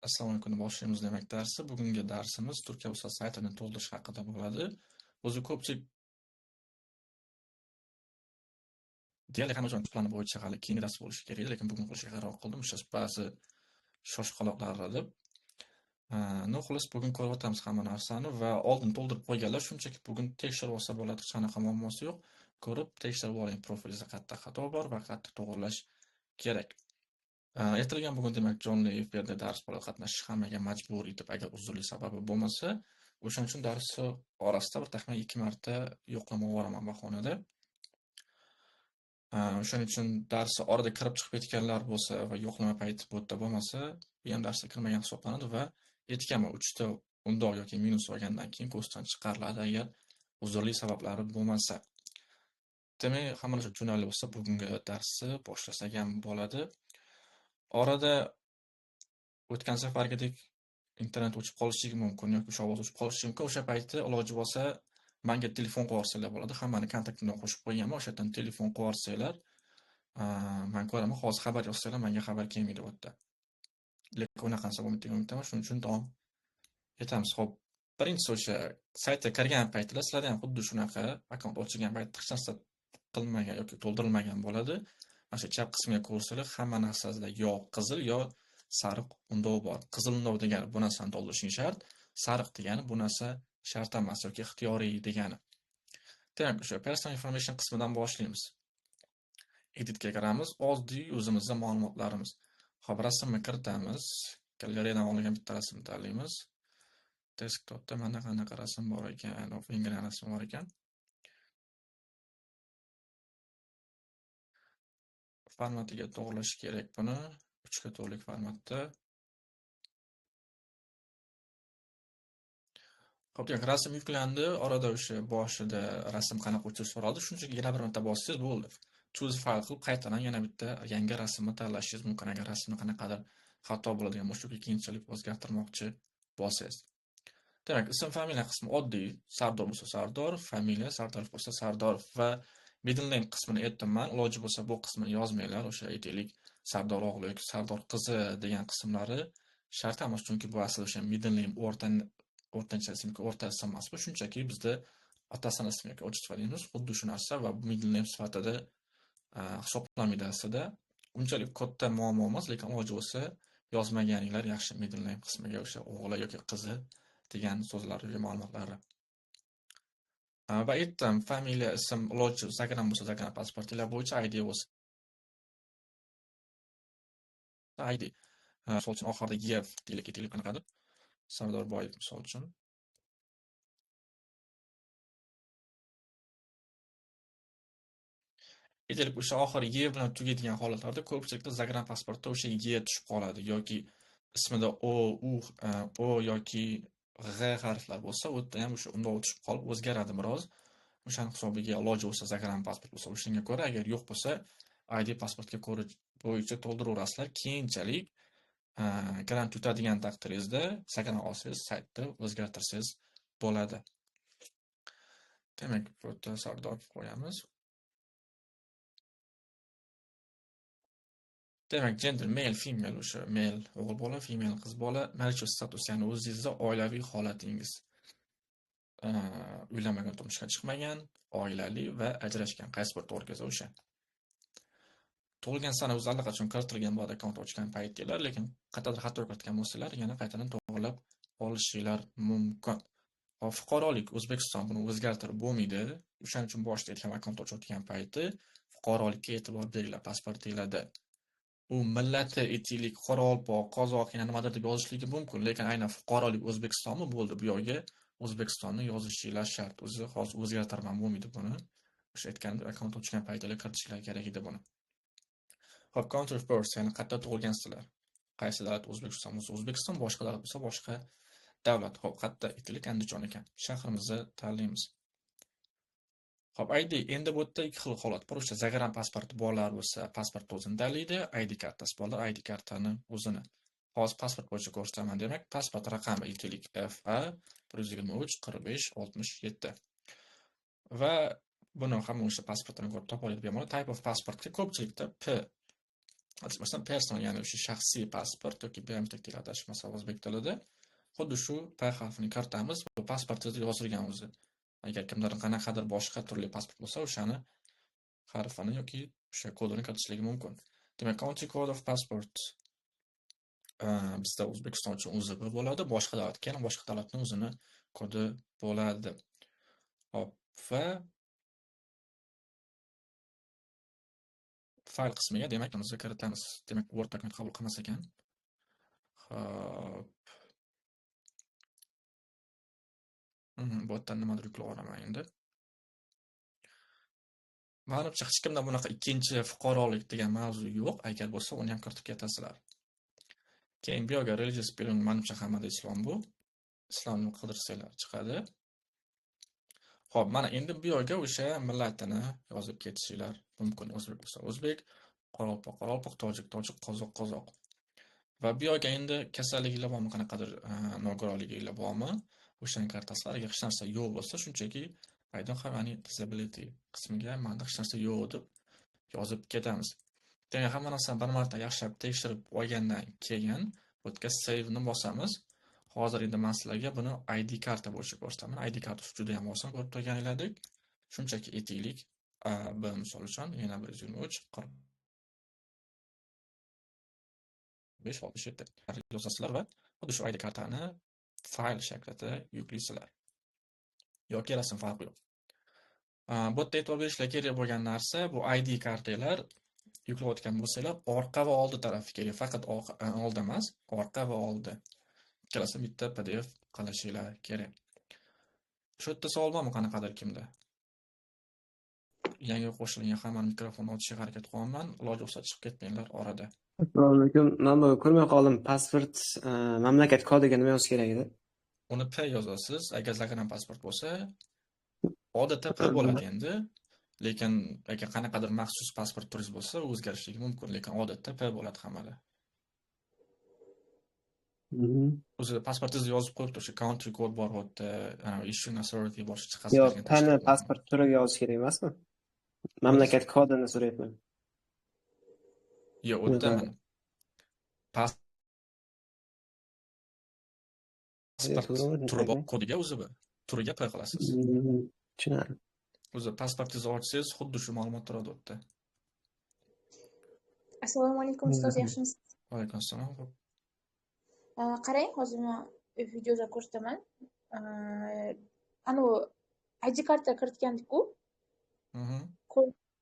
Assalomu alaykum, boshlaymiz demak darsi. Bugungi darsimiz Turkiya Ustoz saytini to'ldirish haqida bo'ladi. O'zi ko'pchilik deyarli hamma joy plani bo'yicha hali keyingi dars bo'lishi kerak edi, lekin bugun qilishga qaror qildim. O'sha ba'zi shoshqaloqlar deb. Xolos bugun ko'rib o'tamiz hamma narsani va oldin to'ldirib qo'yganlar shunchaki bugun tekshirib olsa bo'ladi, hech qanaqa muammosi yo'q. Ko'rib tekshirib oling, profilingizda qayerda xato bor va qayerda to'g'irlash kerak. Ertalgan bugun demak jonli efirda dars bilan qatnashish hammaga majburiy deb agar uzrli sababi bo'lmasa, o'shaning uchun darsi orasida bir taxminan 2 marta yo'qlama yuboraman bahonada. O'shaning uchun darsi orada kirib chiqib ketganlar bo'lsa va yo'qlama payti bu yerda bo'lmasa, bu ham darsga kirmagan hisoblanadi va aytganman 3 ta undoq yoki minus olgandan keyin kursdan chiqariladi agar uzrli sabablari bo'lmasa. Demak, hamma narsa tushunarli bo'lsa, bugungi darsni boshlasak ham bo'ladi. Orada o'tgan safargidek internet o'chib qolishligi mumkin yoki o'sha ovoz o'chib qolishi mumkin. O'sha paytda iloji bo'lsa menga telefon qo'yarsanglar bo'ladi. Hammani kontaktimdan qo'shib qo'yganman. O'sha yerdan telefon qo'yarsanglar, men ko'raman. Hozir xabar yozsanglar menga xabar kelmaydi bu yerda. Lekin unaqanisi bo'lmaydi degan umiddaman. Shuning uchun davom etamiz. Xo'p, birinchisi o'sha saytga kirgan paytda sizlarda ham xuddi shunaqa akkaunt ochilgan paytda hech narsa qilmagan yoki to'ldirilmagan bo'ladi. Mana shu chap qismiga ko'rsalar, hamma narsasida yo qizil yo sariq undov bor. Qizil undov degani bu narsani to'ldirishing shart, sariq degani bu narsa shart emas yoki ixtiyoriy degani. Demak, o'sha personal information qismidan boshlaymiz. Editga kiramiz, oddiy o'zimizning ma'lumotlarimiz. Xo'p, rasmni kiritamiz. Galeriyadan olingan bitta rasmni tanlaymiz. Desktopda mana qanaqa rasm bor ekan, o'zingizga rasm bor ekan. Formatiga to'g'irlash kerak buni. 3 ga to'g'rilik formatda. Xo'p, demak, rasm yuklandi. Orada o'sha boshida rasm qanaqa o'tirish so'raldi. Shunchaki yana bir marta bossangiz bo'ldi. Choose file qilib qaytadan yana bitta yangi rasmni tanlashingiz mumkin agar rasmni qanaqadir xato bo'ladigan bo'lsa, yoki keyinchalik o'zgartirmoqchi bo'lsangiz. Demak, ism familiya qismi oddiy. Sardor bo'lsa Sardor, familiya Sardorov bo'lsa Sardorov va middle name qismini aytdim-man. Iloji bo'lsa bu qismini yozmanglar. O'sha aytaylik Sardor o'g'li yoki Sardor qizi degan qismlari shart emas, chunki bu asl o'sha middle name o'rtancha ism, o'rta ism emas. Bu shunchaki bizda otasini ismi yoki otchество deymiz, xuddi shu narsa va bu middle name sifatida hisoblanmaydi aslida. Unchalik katta muammo emas, lekin iloji bo'lsa yozmaganinglar yaxshi middle name qismiga o'sha o'g'li yoki qizi degan so'zlar yoki ma'lumotlari. Va aytdim, familiya, ism, iloji Instagram bo'lsa Instagram pasportinglar bo'yicha ID bo'lsa ID. Misol uchun oxirida yev deylik qanaqadir. Sardorboyev misol uchun. Aytaylik, o'sha oxiri ye bilan tugaydigan holatlarda ko'pchilikda Instagram pasportda o'sha ye tushib qoladi yoki ismida o yoki g'a harflar bo'lsa, u yerda ham o'sha undov tushib qolib o'zgaradi biroz. O'shaning hisobiga iloji bo'lsa Instagram pasport bo'lsa, o'shanga ko'ra, agar yo'q bo'lsa ID pasportga ko'ra bo'yicha to'ldiraverasizlar. Keyinchalik grant yutadigan taqdiringizda Instagram olsangiz, saytni o'zgartirsangiz bo'ladi. Demak, bu yerda Sardorov qo'yamiz. Demak, gender male, female, o'sha male o'g'il bola, female qiz bola, marital status, ya'ni o'zingizda oilaviy holatingiz. Uylanmagan, turmushga chiqmagan, oilali va ajrashgan, qaysi bir to'g'ri o'sha. Tug'ilgan sana o'zi allaqachon kiritilgan bo'ladi akkaunt ochgan paytinglar, lekin qayerdadir xato kiritgan bo'lsalar, yana qaytadan to'g'rilab olishinglar mumkin. Fuqarolik O'zbekiston buni o'zgartirib bo'lmaydi. O'shaning uchun boshida aytgan akkaunt ochayotgan payti fuqarolikka e'tibor beringlar pasportinglarda. U millati aytaylik Qoraqalpoq, Qozoq, yana nimadir deb yozishligi mumkin, lekin aynan fuqarolik O'zbekistonmi bo'ldi, bu yerga O'zbekistonni yozishinglar shart. O'zi hozir o'zgartirman bo'lmaydi buni. O'sha aytganimdek akkaunt ochgan paytda kiritishinglar kerak edi buni. Hop, country of birth, ya'ni qayerda tug'ilgansizlar. Qaysi davlat? O'zbekiston bo'lsa O'zbekiston, boshqa davlat bo'lsa boshqa davlat. Hop, qayerda? Aytaylik Andijon ekan. Shahrimizni tanlaymiz. Hop, ID endi bu yerda ikki xil holat bor. O'sha Instagram pasporti borlar bo'lsa, pasport o'zini tanlaydi, ID kartasi borlar, ID kartani o'zini. Hozir pasport bo'yicha ko'rsataman. Demak, pasport raqami aytaylik FA 123 45 67. Va buni hamma o'sha pasportini ko'rib topa oladigan bo'ladi. Type of passportga ko'pchilikda P Adashmasam personal, ya'ni o'sha shaxsiy pasport yoki biometrik deb atashmasa o'zbek tilida. Xuddi shu P harfini kiritamiz, bu pasportingizda yozilgan o'zi. Agar kimdir qanaqadir boshqa turli pasport bo'lsa, o'shani harfini yoki o'sha kodini kiritishligi mumkin. Demak, Country Code of Passport bizda O'zbekiston uchun o'zi bo'ladi, boshqa davlatga ham boshqa davlatning o'zini kodi bo'ladi. Hop, va fayl qismiga demak bizni kiritamiz. Demak, Word dokument qabul qilmas ekan. Hop. Bu yerdan nimadir yuklab olaman endi. Menimcha hech kimda bunaqa ikkinchi fuqarolik degan mavzu yo'q. Agar bo'lsa, uni ham kiritib ketasizlar. Keyin bu yerga religious belief, menimcha hammada islom bu. Islomni qidirsanglar chiqadi. Xo'p, mana endi bu yerga o'sha millatini yozib ketishinglar mumkin. O'zbek bo'lsa o'zbek, qoralpoq qoralpoq, tojik tojik, qozoq qozoq. Va bu yerga endi kasalliginglar bormi, qanaqadir nogironliginglar bormi? O'shani kiritasizlar. Agar hech narsa yo'q bo'lsa, shunchaki I don't have any disability qismiga menda hech narsa yo'q deb yozib ketamiz. Demak, hamma narsani bir marta yaxshilab tekshirib olgandan keyin bu yerga save ni bosamiz. Hozir endi men sizlarga buni ID karta bo'yicha ko'rsataman. ID kartasi juda ham oson, ko'rib turganinglardek. Shunchaki aytaylik, B misol uchun yana 123 567 yozasizlar va xuddi shu ID kartani fayl shaklida yuklaysizlar. Yoki rasm farqi yo'q. Bu yerda e'tibor berishlar kerak bo'lgan narsa, bu ID kartalar yuklayotgan bo'lsanglar, orqa va oldi tarafi kerak. Faqat oldi emas, orqa va oldi. Ikkalasi bitta PDF qilishinglar kerak. Shu yerda savol bormi qanaqadir kimda? Yangi qo'shilgan hamma mikrofonni ochishga harakat qilaman. Iloji bo'lsa chiqib ketmanglar orada. Assalomu alaykum. Men bu ko'rmay qoldim. Pasport mamlakat kodiga nima yozish kerak edi? Uni P yozasiz. Agar zaxira pasport bo'lsa, odatda P bo'ladi endi. Lekin agar qanaqadir maxsus pasport turingiz bo'lsa, o'zgarishligi mumkin, lekin odatda P bo'ladi hammada. O'zi pasportingizni yozib qo'yib turib, country code bor o'tda, ana issue authority boshqa chiqasiz. Yo'q, tani pasport turiga yozish kerak emasmi? Mamlakat kodini so'rayapman. Yo'q, o'tda mana pasport turi bor, kodiga o'zi turiga P qilasiz. Tushunarli. O'zi pasportingizni ochsangiz, xuddi shu ma'lumot turadi o'tda. Assalomu alaykum ustoz, yaxshimisiz? Va alaykum assalom. Qarang, hozir men videoda ko'rsataman. Ana ID karta kiritgandik-ku.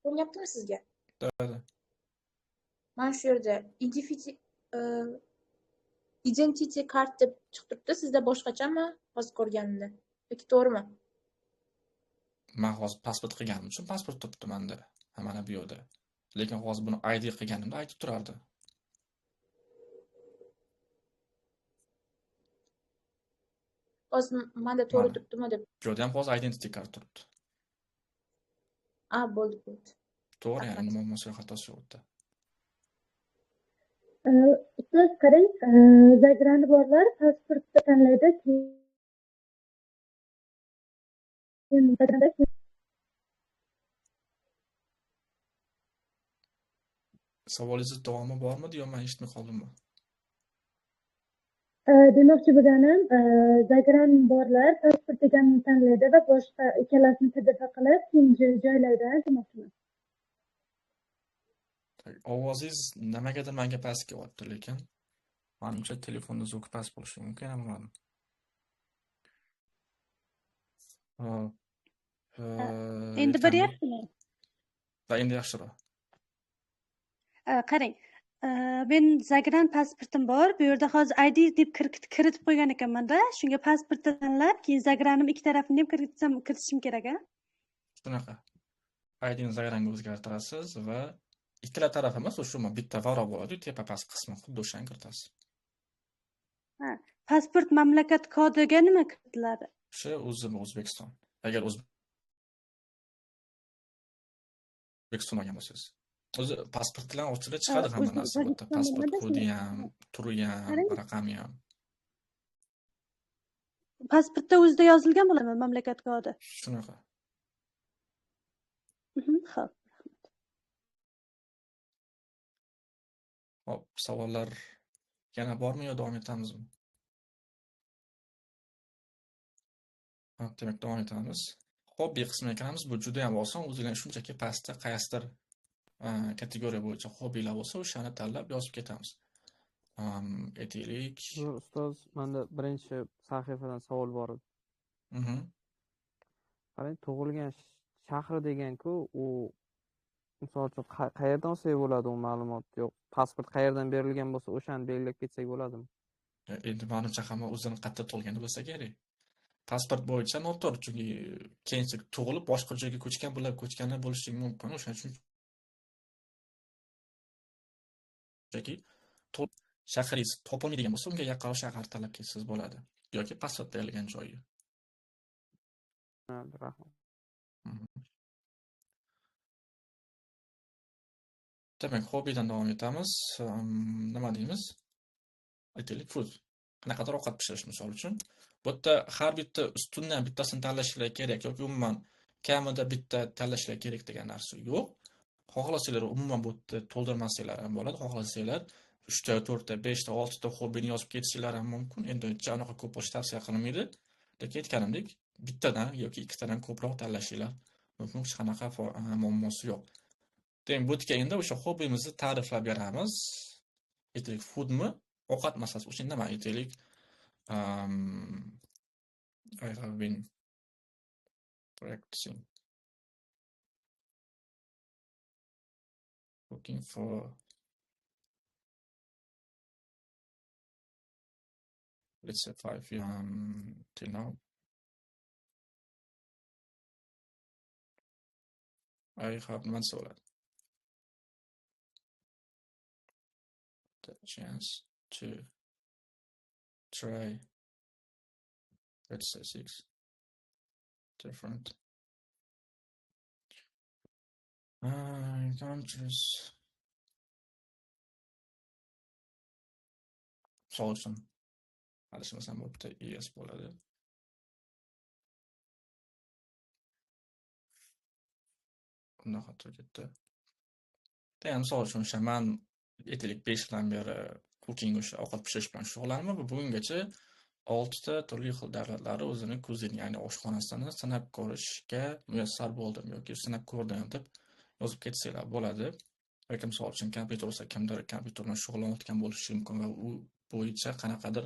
Ko'ryaptimi sizga? Da. Mana shu yerda identity card deb chiqib turibdi. Sizda boshqachami hozir ko'rganimda? Yoki to'g'rimi? Men hozir pasport qilganim uchun pasport turibdi menda. Mana bu yerda. Lekin hozir buni ID qilganimda aytib turardi. Hozir menda to'g'ri turibdimi deb. Bu yerda ham hozir identity card turibdi. Bo'ldi. To'g'ri, ya'ni nima bo'lsa xatosi yo'qda. Ustoz, qarang, zagrani borlar pasportda tanlaydi, keyin Savolingiz davomi bormi, yo men eshitmay qoldimmi? demoqchi bo'lganim, zagran borlar pasport deganini tanlaydi va boshqa ikkalasini PDF qilib keyin joylaydi demoqchiman. Ovozingiz nimagadir menga past kelyapti, lekin menimcha telefonda zvuk past bo'lishi mumkin, bilmadim. Endi beryaptimi? Va endi yaxshiroq. Qarang, men zagran pasportim bor. Bu yerda hozir ID deb kiritib qo'ygan ekanman-da. Shunga pasportni tanlab, keyin zagranim ikki tarafini ham kiritishim kerak-a? Shunaqa. IDni zagranga o'zgartirasiz va ikkala taraf emas, o'sha bitta varo bo'ladi, tepa past qismi xuddi o'shani kiritasiz. Pasport mamlakat kodiga nima kiritiladi? O'sha O'zbekiston. Agar O'zbekiston olgan bo'lsangiz. O'zi pasportlar ochilib chiqadi hamma narsa bu yerda. Pasport kodi ham, turi ham, raqami ham. Pasportda o'zida yozilgan bo'ladimi mamlakat kodi? Shunaqa. Xo'p. Hop, savollar yana bormi yo davom etamizmi? Hop, demak davom etamiz. Hobbi qismiga kiramiz. Bu juda ham oson. O'zinglar shunchaki pastda qaysidir kategoriya bo'yicha hobbilar bo'lsa, o'shani tanlab yozib ketamiz. Aytaylik. Zo'r ustoz, menda birinchi sahifadan savol bor edi. Mhm. Qarang, tug'ilgan shahri degan-ku, u misol uchun qayerdan olsak bo'ladi u ma'lumot? Yo'q, pasport qayerdan berilgan bo'lsa, o'shani belgilab ketsak bo'ladimi? Endi manimcha hamma o'zini qayerda tug'ilgani bo'lsa kerak. Pasport bo'yicha noto'g'ri, chunki keyinchalik tug'ilib boshqa joyga ko'chgani bo'lishi mumkin. O'shaning uchun chunki shahringiz topilmaydigan bo'lsa, unga yaqinroq shahar tanlab ketsangiz bo'ladi yoki pasport berilgan joyi. Rahmat. Mhm. Demak, hobbidan davom etamiz. Nima deymiz? Aytaylik, food. Qanaqadir ovqat pishirish misol uchun. Bu yerda har bitta ustundan bittasini tanlashinglar kerak yoki umuman kamida bitta tanlashinglar kerak degan narsa yo'q. Xohlasanglar umuman bu yerda to'ldirmasanglar ham bo'ladi. Xohlasanglar 3 ta, 4 ta, 5 ta, 6 ta hobbini yozib ketishinglar ham mumkin. Endi uncha anaqa ko'p bo'lish tavsiya qilinmaydi. Lekin aytganimdek, bittadan yoki ikkitadan ko'proq tanlashinglar mumkin. Hech qanaqa muammosi yo'q. Demak, bu yerga endi o'sha hobbimizni ta'riflab beramiz. Aytaylik, foodmi? Ovqat masalasi uchun nima aytaylik? I have been practicing cooking for let's say 5 years till now. I have nima desa bo'ladi? The chance to try, let's say 6 different countries. Misol uchun, adashmasam bu yerda ES bo'ladi. Undan xato ketdi. Misol uchun o'sha men aytaylik 5 yildan beri cooking o'sha ovqat pishirish bilan shug'ullanaman va bugungacha 6 ta turli xil davlatlari o'zini kuzin, ya'ni oshxonasini sinab ko'rishga muyassar bo'ldim yoki sinab ko'rdim deb yozib ketsanglar bo'ladi. Yoki misol uchun kompyuter bo'lsa, kimdir kompyuter bilan shug'ullanayotgan bo'lishi mumkin va u bo'yicha qanaqadir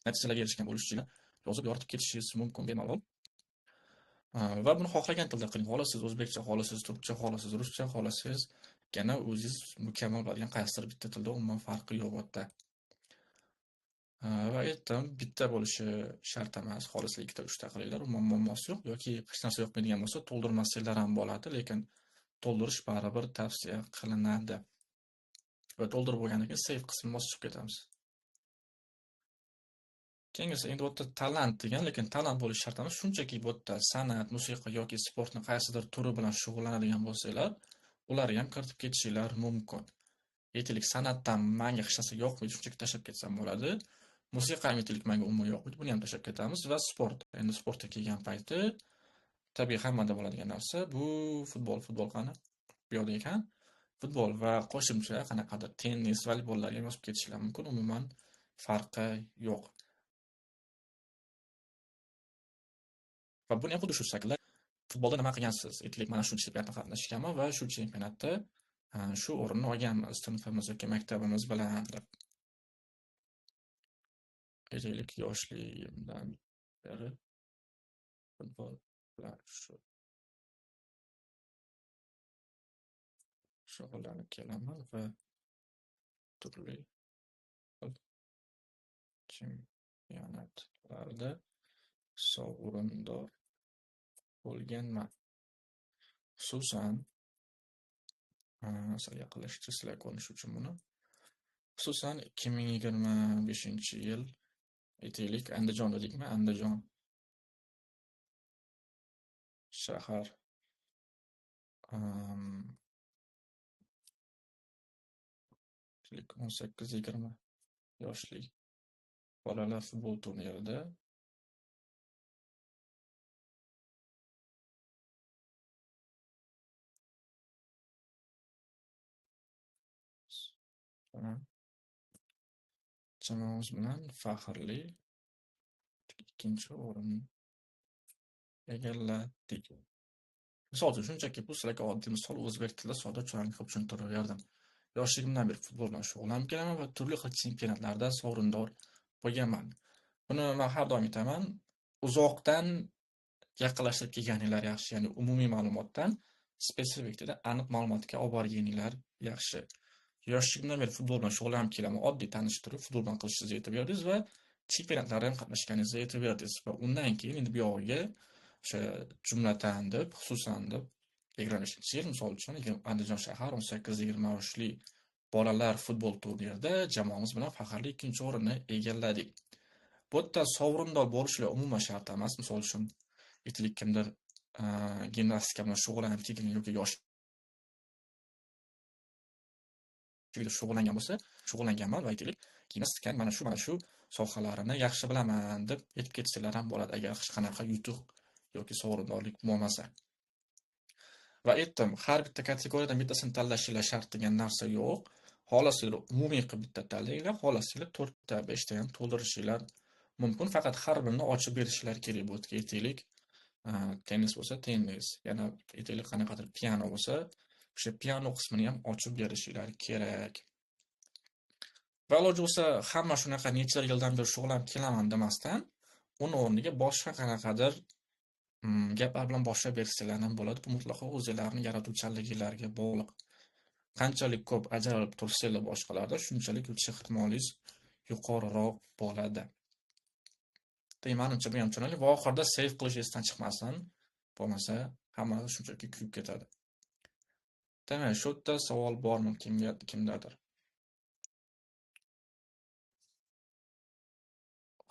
natijalarga erishgan bo'lishingizni yozib yoritib ketishingiz mumkin bemalol. Va buni xohlagan tilda qiling. Xohlasangiz o'zbekcha, xohlasangiz turkcha, xohlasangiz ruscha, xohlasangiz yana o'zingiz mukammal biladigan qaysidir bitta tilda umuman farqi yo'q bu yerda. Va aytdim, bitta bo'lishi shart emas. Xohlasa 2 ta, 3 ta qilinglar, umuman muammosi yo'q. Yoki hech narsa yoqmaydigan bo'lsa, to'ldirmasanglar ham bo'ladi, lekin to'ldirish baribir tavsiya qilinadi. Va to'ldirib bo'lgandan keyin save qismini bosib ketamiz. Keyingisi endi bu yerda talant degan, lekin talant bo'lish shart emas. Shunchaki bu yerda san'at, musiqa yoki sportni qaysidir turi bilan shug'ullanadigan bo'lsanglar, ularni ham kiritib ketishinglar mumkin. Aytaylik, san'atdan menga hech narsa yoqmaydi, shunchaki tashlab ketsam bo'ladi. Musiqa ham aytaylik menga umuman yoqmaydi, buni ham tashlab ketamiz va sport. Endi sportga kelgan payti tabiiy hammada bo'ladigan narsa bu futbol qani? Bu yoqda ekan. Futbol va qo'shimcha qanaqadir tennis, voleybollarga ham yozib ketishinglar mumkin, umuman farqi yo'q. Va buni ham xuddi shu shaklda futbolda nima qilgansiz? Aytaylik, mana shu chempionatda qatnashganman va shu chempionatda shu o'rinni olganmiz, sinfimiz yoki maktabimiz bilan deb. Aytaylik, yoshligimdan beri futbol bilan shug'ullanib kelaman va turli chempionatlarda sovrindor bo'lganman. Xususan, sal yaqinlashtirib sizlarga ko'rinish uchun buni. Xususan 2025-yil aytaylik Andijon dedikmi? Andijon shahar 18-20 yoshli bolalar futbol turnirida Jamoamiz bilan faxrli ikkinchi o'rinni egalladik. Misol uchun shunchaki bu sizlarga oddiy misol o'zbek tilida sodda qilib tushuntirib yoshligimdan beri futbol bilan shug'ullanib kelaman va turli xil chempionatlarda sovrindor bo'lganman. Buni men har doim aytaman, uzoqdan yaqinlashtirib kelganinglar yaxshi, ya'ni umumiy ma'lumotdan spesifik dedi, aniq ma'lumotga olib borganinglar yaxshi. Yoshligimdan beri futbol bilan shug'ullanib kelaman, oddiy tanishtirib futbol bilan qilishingizni aytib berdingiz va chempionatlarda ham qatnashganingizni aytib berdingiz va undan keyin endi bu yog'iga o'sha jumlatan deb, xususan deb 20-yil misol uchun Andijon shahar 18-20 yoshli bolalar futbol turnirida jamoamiz bilan faxrli ikkinchi o'rinni egalladik. Bu yerda sovrindor bo'lishlar umuman shart emas. Misol uchun aytaylik kimdir gimnastika bilan shug'ullanib kelgan yoki yoshligida shug'ullangan bo'lsa, shug'ullanganman va aytaylik gimnastikani mana shu sohalarini yaxshi bilaman deb aytib ketsanglar ham bo'ladi, agar hech qanaqa yutuq yoki sovrindorlik bo'lmasa. Va aytdim, har bitta kategoriyadan bittasini tanlashinglar shart degan narsa yo'q. Xohlasanglar umumiy qilib bitta tanlanglar, xohlasanglar 4 ta, 5 ta ham to'ldirishinglar mumkin. Faqat har birini ochib berishinglar kerak. Bu yerga aytaylik, tennis bo'lsa, tennis, yana aytaylik qanaqadir piano bo'lsa, o'sha piano qismini ham ochib berishinglar kerak. Va iloji bo'lsa, hamma shunaqa necha yildan beri shug'ullanib kelaman demasdan, uni o'rniga boshqa qanaqadir gaplar bilan boshlab bersanglar ham bo'ladi. Bu mutlaqo o'zingizlarning yaratuvchanliginglarga bog'liq. Qanchalik ko'p ajralib tursanglar boshqalarda, shunchalik o'tish ehtimolingiz yuqoriroq bo'ladi. Menimcha bu ham tushunarli. Va oxirida save qilish esdan chiqmasin, bo'lmasa hamma shunchaki kuyib ketadi. Demak, shu yerda savol bormi kimdadir?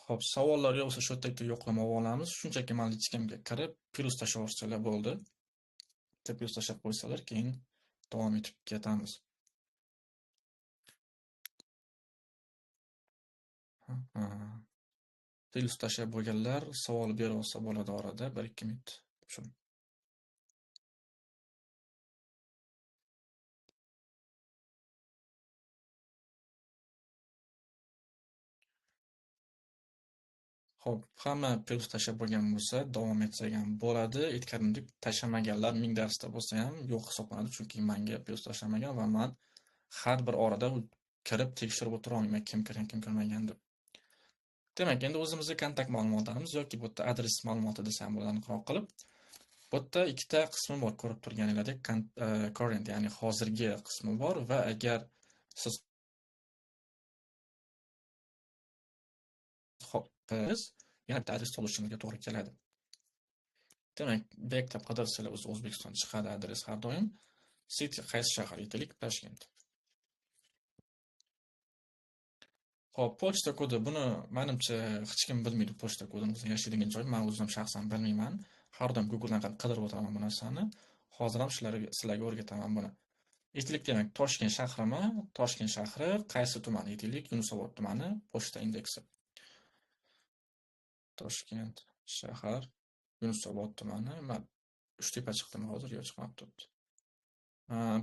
Xo'p, savollar yo'qsa shu yerda yo'qlama olamiz. Shunchaki mana lichkamga kirib, plus tashlashsalar bo'ldi. Plus tashlab qo'ysalar, keyin davom etib ketamiz. Plus tashlab bo'lganlar savol bera olsa bo'ladi orada 1-2 minut. Shuni. Xo'p, hamma plus tashlab bo'lgan bo'lsa, davom etsak ham bo'ladi. Aytganimdek, tashlamaganlar 1000 darsda bo'lsa ham yo'q hisoblanadi, chunki menga plus tashlamagan va men har bir orada kirib tekshirib o'tira olmayman, kim kirgan, kim kirmagan deb. Demak, endi o'zimizning kontakt ma'lumotlarimiz yoki bu yerda adres ma'lumoti desam bo'ladi aniqroq qilib. Bu yerda ikkita qismi bor, ko'rib turganinglardek, current, ya'ni hozirgi qismi bor va agar siz yana bitta adres solishingizga to'g'ri keladi. Demak, bektab qidirsanglar o'zi O'zbekiston chiqadi adres har doim. City qaysi shahar aytaylik, Toshkent. Xo'p, pochta kodi buni menimcha hech kim bilmaydi pochta kodini. O'zing yashaydigan joy, men o'zim shaxsan bilmayman. Har doim Google'dan qidirib o'tiraman bu narsani. Hozir ham sizlarga o'rgataman buni. Aytaylik, demak, Toshkent shahrimi, Toshkent shahri qaysi tuman aytaylik, Yunusobod tumani, pochta indeksi. Toshkent shahar, Yunusobod tumani. Men 3 tepa chiqdimi hozir, yo'q chiqmabdi.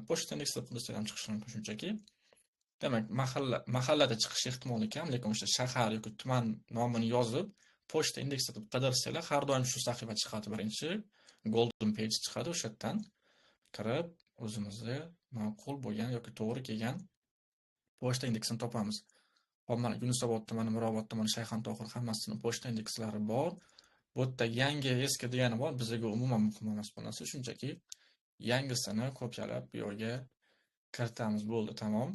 Pochta indeksi deb ham chiqishi mumkin shunchaki. Demak, mahallada chiqish ehtimoli kam, lekin o'sha shahar yoki tuman nomini yozib, pochta indeksi deb qidirsanglar, har doim shu sahifa chiqadi birinchi, golden page chiqadi, o'sha yerdan kirib, o'zimizga ma'qul bo'lgan yoki to'g'ri kelgan pochta indeksini topamiz. Hop, mana Yunusobod tumani, Mirobod tumani, Shayxontohur hammasini pochta indekslari bor. Bu yerda yangi, eski degani bor, bizga umuman muhim emas bu narsa, shunchaki yangisini kopyalab bu yerga kiritamiz, bo'ldi, tamom.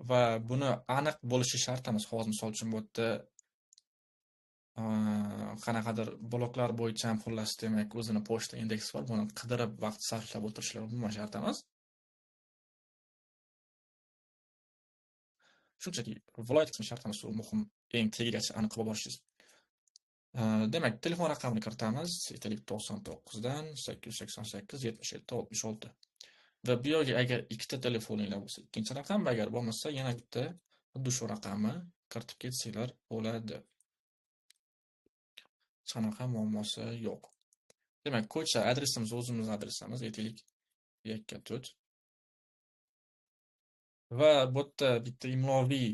Va buni aniq bo'lishi shart emas. Hozir misol uchun bu yerda qanaqadir bloklar bo'yicha ham xullas demak o'zini pochta indeksi bor. Buni qidirib vaqt sarflab o'tirishlar umuman shart emas. Shunchaki viloyat qismi shart emas, u muhim, eng tagigacha aniq qilib olishingiz. Demak, telefon raqamini kiritamiz. Aytaylik 99 dan 888 77 66. Va bu yerga agar ikkita telefoninglar bo'lsa, ikkinchi raqam, agar bo'lmasa yana bitta xuddi shu raqamni kiritib ketsanglar bo'ladi. Qanaqa muammosi yo'q. Demak, ko'cha adresimiz o'zimiz adresimiz, aytaylik 1-4 Va bu yerda bitta imloviy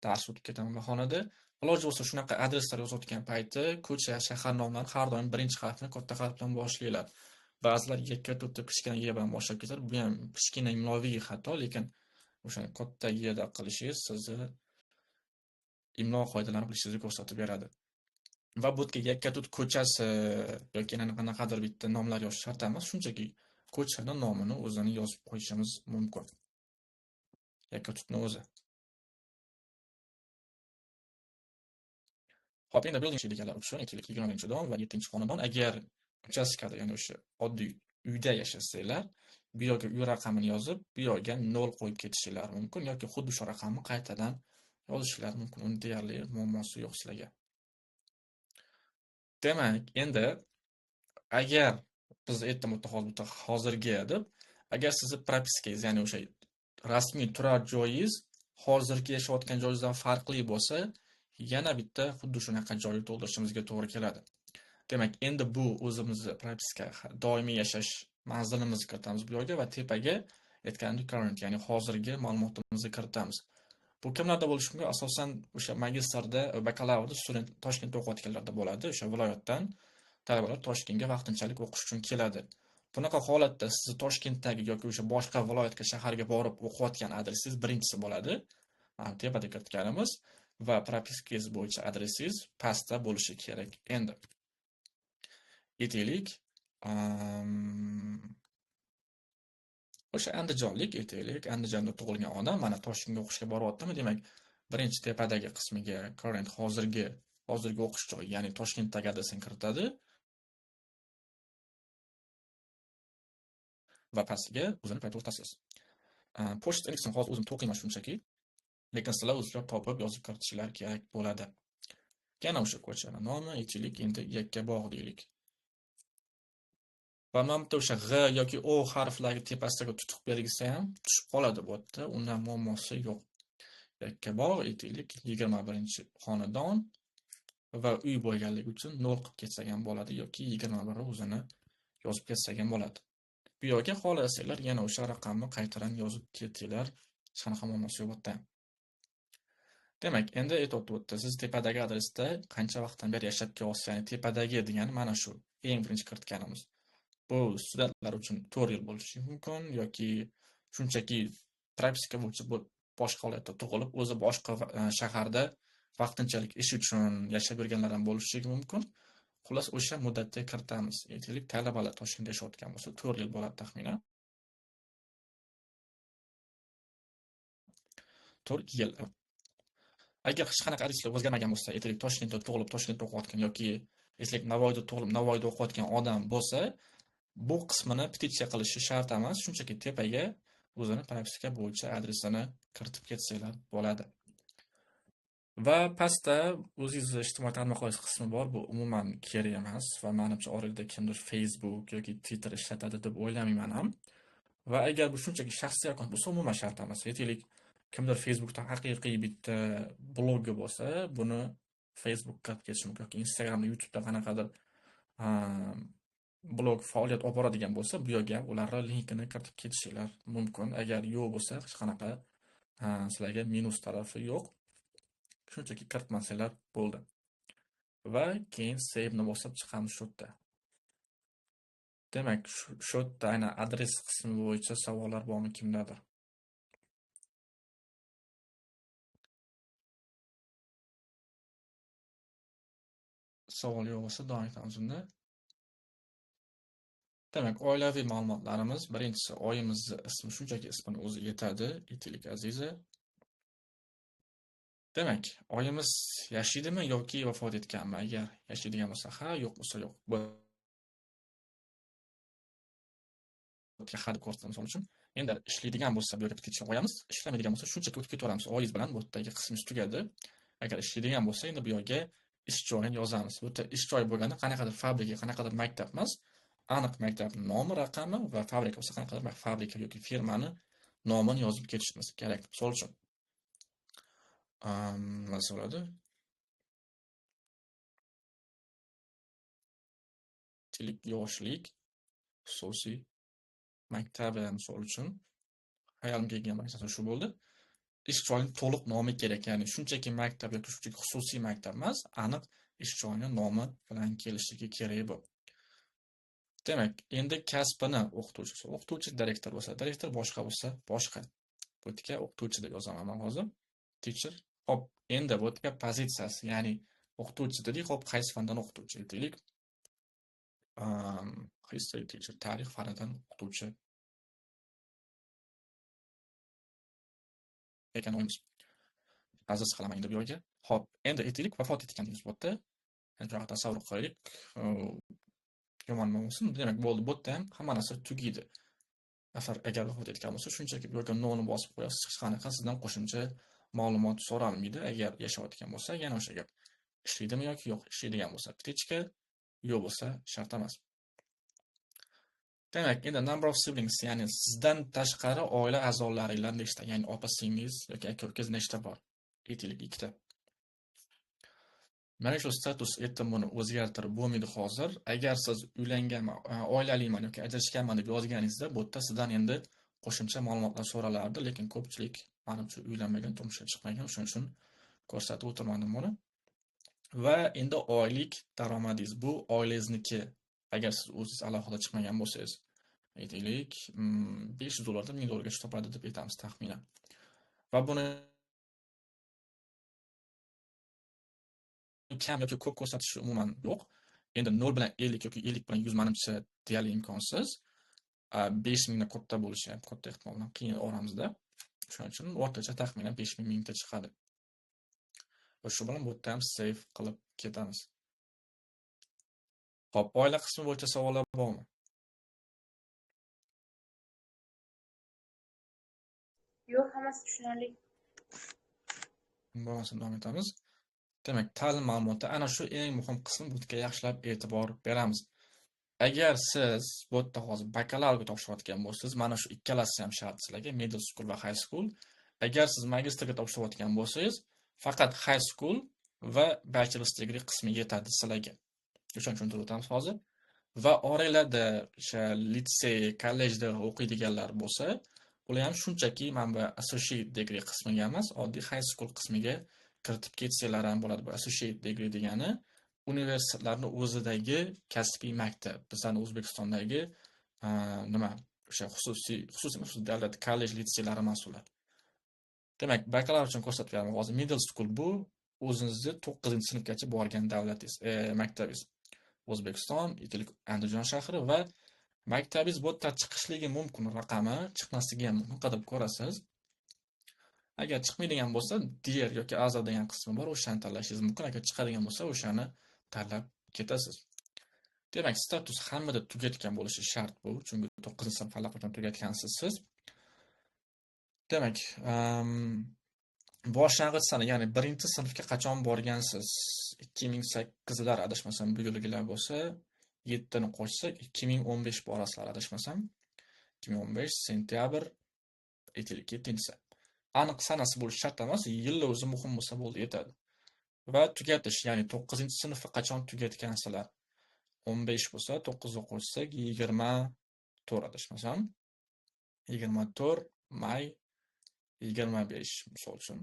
dars o'tib ketaman bahonada. Iloji bo'lsa shunaqa adreslar yozayotgan payti ko'cha, shahar nomlarini har doim birinchi harfni katta harf bilan boshlanglar. Ba'zilar yakka to'rtta kichkina y bilan boshlab ketadi. Bu ham kichkina imloviy xato, lekin o'sha katta y da qilishingiz sizni imlo qoidalarini bilishingizni ko'rsatib beradi. Va bu yerga yakka tut ko'chasi yoki qanaqadir bitta nomlar yozish shart emas, shunchaki ko'chani nomini o'zini yozib qo'yishimiz mumkin. Yakka tutni o'zi. Hop, endi building egalari uchun 2021-don va 7-xonadon agar uchastkada, ya'ni o'sha oddiy uyda yashasanglar, bu yerga uy raqamini yozib, bu yerga 0 qo'yib ketishinglar mumkin yoki xuddi shu raqamni qaytadan yozishinglar mumkin. Uni deyarli muammosi yo'q sizlarga. Demak, endi agar biz aytdim hozirgi deb, agar sizni propiskangiz, ya'ni o'sha rasmiy turar joyingiz hozirgi yashayotgan joyingizdan farqli bo'lsa, yana bitta xuddi shunaqa joyni to'ldirishimizga to'g'ri keladi. Demak, endi bu o'zimizni propiska doimiy yashash manzilimizni kiritamiz bu yerga va tepaga aytganimdek current, ya'ni hozirgi ma'lumotimizni kiritamiz. Bu kimlarda bo'lishi mumkin? Asosan o'sha magistrda, bakalavrda student Toshkentda o'qiyotganlarda bo'ladi. O'sha viloyatdan talabalar Toshkentga vaqtinchalik o'qish uchun keladi. Bunaqa holatda siz Toshkentdagi yoki o'sha boshqa viloyatga, shaharga borib o'qiyotgan adresingiz birinchisi bo'ladi. Tepada kiritganimiz va propiskangiz bo'yicha adresingiz pastda bo'lishi kerak. Endi aytaylik, o'sha andijonlik aytaylik, Andijonda tug'ilgan odam mana Toshkentga o'qishga boryaptimi, demak, birinchi tepadagi qismiga current hozirgi o'qish joyi, ya'ni Toshkentdagi adresini kiritadi va pastiga o'zini payti o'rtasiz. Pochta elektron hozir o'zim to'qiyman shunchaki, lekin sizlar o'zingizlar topib yozib kiritishingiz kerak bo'ladi. Yana o'sha ko'chani nomi aytaylik, endi Yakkabog' deylik. Va mana bitta o'sha G yoki O harflari tepasiga tutuq belgisi ham tushib qoladi bu yerda, undan muammosi yo'q. Yakkabog' aytaylik 21-xonadon va uy bo'lganligi uchun 0 qilib ketsak ham bo'ladi yoki 21 o'zini yozib ketsak ham bo'ladi. Bu yerga xohlasanglar yana o'sha raqamni qaytadan yozib ketinglar, hech qanaqa muammosi yo'q bu yerda. Demak, endi aytayotdi, siz tepadagi adresda qancha vaqtdan beri yashab kelyapsiz, ya'ni tepadagi degani mana shu eng birinchi kiritganimiz. Bu studentlar uchun 4 yil bo'lishi mumkin yoki shunchaki propiska bo'yicha boshqa viloyatda tug'ilib, o'zi boshqa shaharda vaqtinchalik ish uchun yashab yurganlar ham bo'lishi mumkin. Xullas, o'sha muddatda kiritamiz. Aytaylik, talabalar Toshkentda yashayotgan bo'lsa, 4 yil bo'ladi taxminan. 4 yil. Agar hech qanaqa adreslar o'zgarmagan bo'lsa, aytaylik, Toshkentda tug'ilib, Toshkentda o'qiyotgan yoki aytaylik, Navoiyda tug'ilib, Navoiyda o'qiyotgan odam bo'lsa, bu qismini petitsiya qilishi shart emas, shunchaki tepaga o'zini propiska bo'yicha adresini kiritib ketsanglar bo'ladi. Va pastda o'zingizni ijtimoiy tarmoqlar qismi bor, bu umuman kerak emas va menimcha orada kimdir Facebook yoki Twitter ishlatadi deb o'ylamayman ham. Va agar bu shunchaki shaxsiy akkaunt bo'lsa, umuman shart emas. Aytaylik, kimdir Facebookda haqiqiy bitta blogi bo'lsa, buni Facebookga kirib ketish mumkin yoki Instagramda, YouTube'da qanaqadir blog faoliyat olib boradigan bo'lsa, bu yerga ularning linkini kiritib ketishinglar mumkin. Agar yo'q bo'lsa, hech qanaqa sizlarga minus tarafi yo'q. Shunchaki kiritmasanglar bo'ldi. Va keyin save ni bosib chiqamiz shu yerda. Demak, shu yerda aynan adres qismi bo'yicha savollar bormi kimdadir? Savol yo'q bo'lsa davom etamiz unda. Demak, oilaviy ma'lumotlarimiz, birinchisi oyimizni ismi, shunchaki ismini o'zi yetadi, aytaylik Aziza. Demak, oyimiz yashaydimi yoki vafot etganmi? Agar yashaydigan bo'lsa ha, yo'q bo'lsa yo'q. Bu hali ko'rsatamiz misol uchun. Endi ishlaydigan bo'lsa bu yerga petitsiya qo'yamiz, ishlamaydigan bo'lsa shunchaki o'tib ketaveramiz. Oyingiz bilan bu yerdagi qismingiz tugadi. Agar ishlaydigan bo'lsa, endi bu yerga ish joyini yozamiz. Bu yerda ish joyi bo'lganda qanaqadir fabrika, qanaqadir maktab emas, aniq maktabning nomi, raqami va fabrika bo'lsa qanaqadir fabrika yoki firmani nomini yozib ketishimiz kerak. Misol uchun nima bo'ladi? Yoshlik xususiy maktabi misol uchun hayolimga kelgan narsa shu bo'ldi. Ish joyining to'liq nomi kerak, ya'ni shunchaki maktab yoki shunchaki xususiy maktab emas, aniq ish joyining nomi bilan kelishligi kerak bu. Demak, endi kasbini o'qituvchi direktor bo'lsa, direktor boshqa bo'lsa, boshqa. Bu yerga o'qituvchi deb yozaman men hozir. Teacher. Hop, endi bu yerga pozitsiyasi, ya'ni o'qituvchi dedik, hop, qaysi fandan o'qituvchi deylik. History teacher, tarix fanidan o'qituvchi ekan o'yimiz. Aziz qilaman deb yo'lga. Hop, endi aytaylik, vafot etganingiz bu yerda. Endi tasavvur qilaylik. Yomon bo'lsin. Demak, bo'ldi, bu yerda ham hamma narsa tugaydi. Agar vafot etgan bo'lsa, shunchaki bu yerga noni bosib qo'yasiz, hech qanaqa sizdan qo'shimcha ma'lumot so'ralmaydi. Agar yashayotgan bo'lsa, yana o'sha gap. Ishlaydimi yoki yo'q, ishlaydigan bo'lsa, птичка, yo'q bo'lsa, shart emas. Demak, endi number of siblings, ya'ni sizdan tashqari oila a'zolaringlar nechta, ya'ni opa-singlingiz yoki aka-ukangiz nechta bor? Aytaylik, 2 ta. Mana shu status aytdim, buni o'zgartirib bo'lmaydi hozir. Agar siz uylanganman, oilaliman yoki ajrashganman deb yozganingizda, bu yerda sizdan endi qo'shimcha ma'lumotlar so'ralardi, lekin ko'pchilik menimcha uylanmagan, turmushga chiqmagan, shuning uchun ko'rsatib o'tirmadim buni. Va endi oylik daromadingiz, bu oilangizniki. Agar siz o'zingiz alohida chiqmagan bo'lsangiz, aytaylik, $500 dan $1000 topadi deb aytamiz taxminan. Va buni kam yoki ko'p ko'rsatishi umuman yo'q. Endi 0 bilan 50 yoki 50 bilan 100 menimcha deyarli imkonsiz. 5000 dan katta bo'lishi ham katta ehtimol bilan qiyin oramizda. Shuning uchun o'rtacha taxminan 5000 mingta chiqadi. Va shu bilan bu yerda ham save qilib ketamiz. Hop, oila qismi bo'yicha savollar bormi? Yo'q, hammasi tushunarli. Bo'lmasa davom etamiz. Demak, ta'lim ma'lumoti ana shu eng muhim qism, bu yerga yaxshilab e'tibor beramiz. Agar siz bu yerda hozir bakalavriga topshirayotgan bo'lsangiz, mana shu ikkalasi ham shart sizlarga, middle school va high school. Agar siz magistrga topshirayotgan bo'lsangiz, faqat high school va bachelor's degree qismi yetadi sizlarga. O'shaning uchun tushuntirib hozir. Va oranglarda o'sha litsey, kollejda o'qiydiganlar bo'lsa, ular ham shunchaki mana bu associate degree qismiga emas, oddiy high school qismiga kiritib ketsanglar ham bo'ladi. Bu associate degree degani universitetlarning o'zidagi kasbiy maktab. Bizning O'zbekistondagi nima? O'sha xususiy davlat kollej litseylari mas'ullar. Demak, bakalavr uchun ko'rsatib beraman. Hozir middle school bu o'zingizni 9-sinfgacha borgan davlatingiz, maktabingiz. O'zbekiston, Andijon shahri va maktabingiz bu yerda chiqishligi mumkin raqami, chiqmasligi ham mumkin, qadab ko'rasiz. Agar chiqmaydigan bo'lsa, dear yoki other degan qismi bor, o'shani tanlashingiz mumkin. Agar chiqadigan bo'lsa, o'shani tanlab ketasiz. Demak, status hammada tugatgan bo'lishi shart bu, chunki 9-sinf allaqachon tugatgansiz siz. Demak, boshlang'ich sana, ya'ni 1-sinfga qachon borgansiz? 2008lar adashmasam, bu yilgilar bo'lsa, 7 ni qo'shsak 2015 borasizlar adashmasam. 2015 sentyabr, aytaylik 7-si. Aniq sanasi bo'lishi shart emas, yilni o'zi muhim bo'lsa bo'ldi, yetadi. Va tugatish, ya'ni 9-sinfni qachon tugatgansizlar? 15 bo'lsa, 9 ni qo'shsak 24 adashmasam. 24 may 25 misol uchun.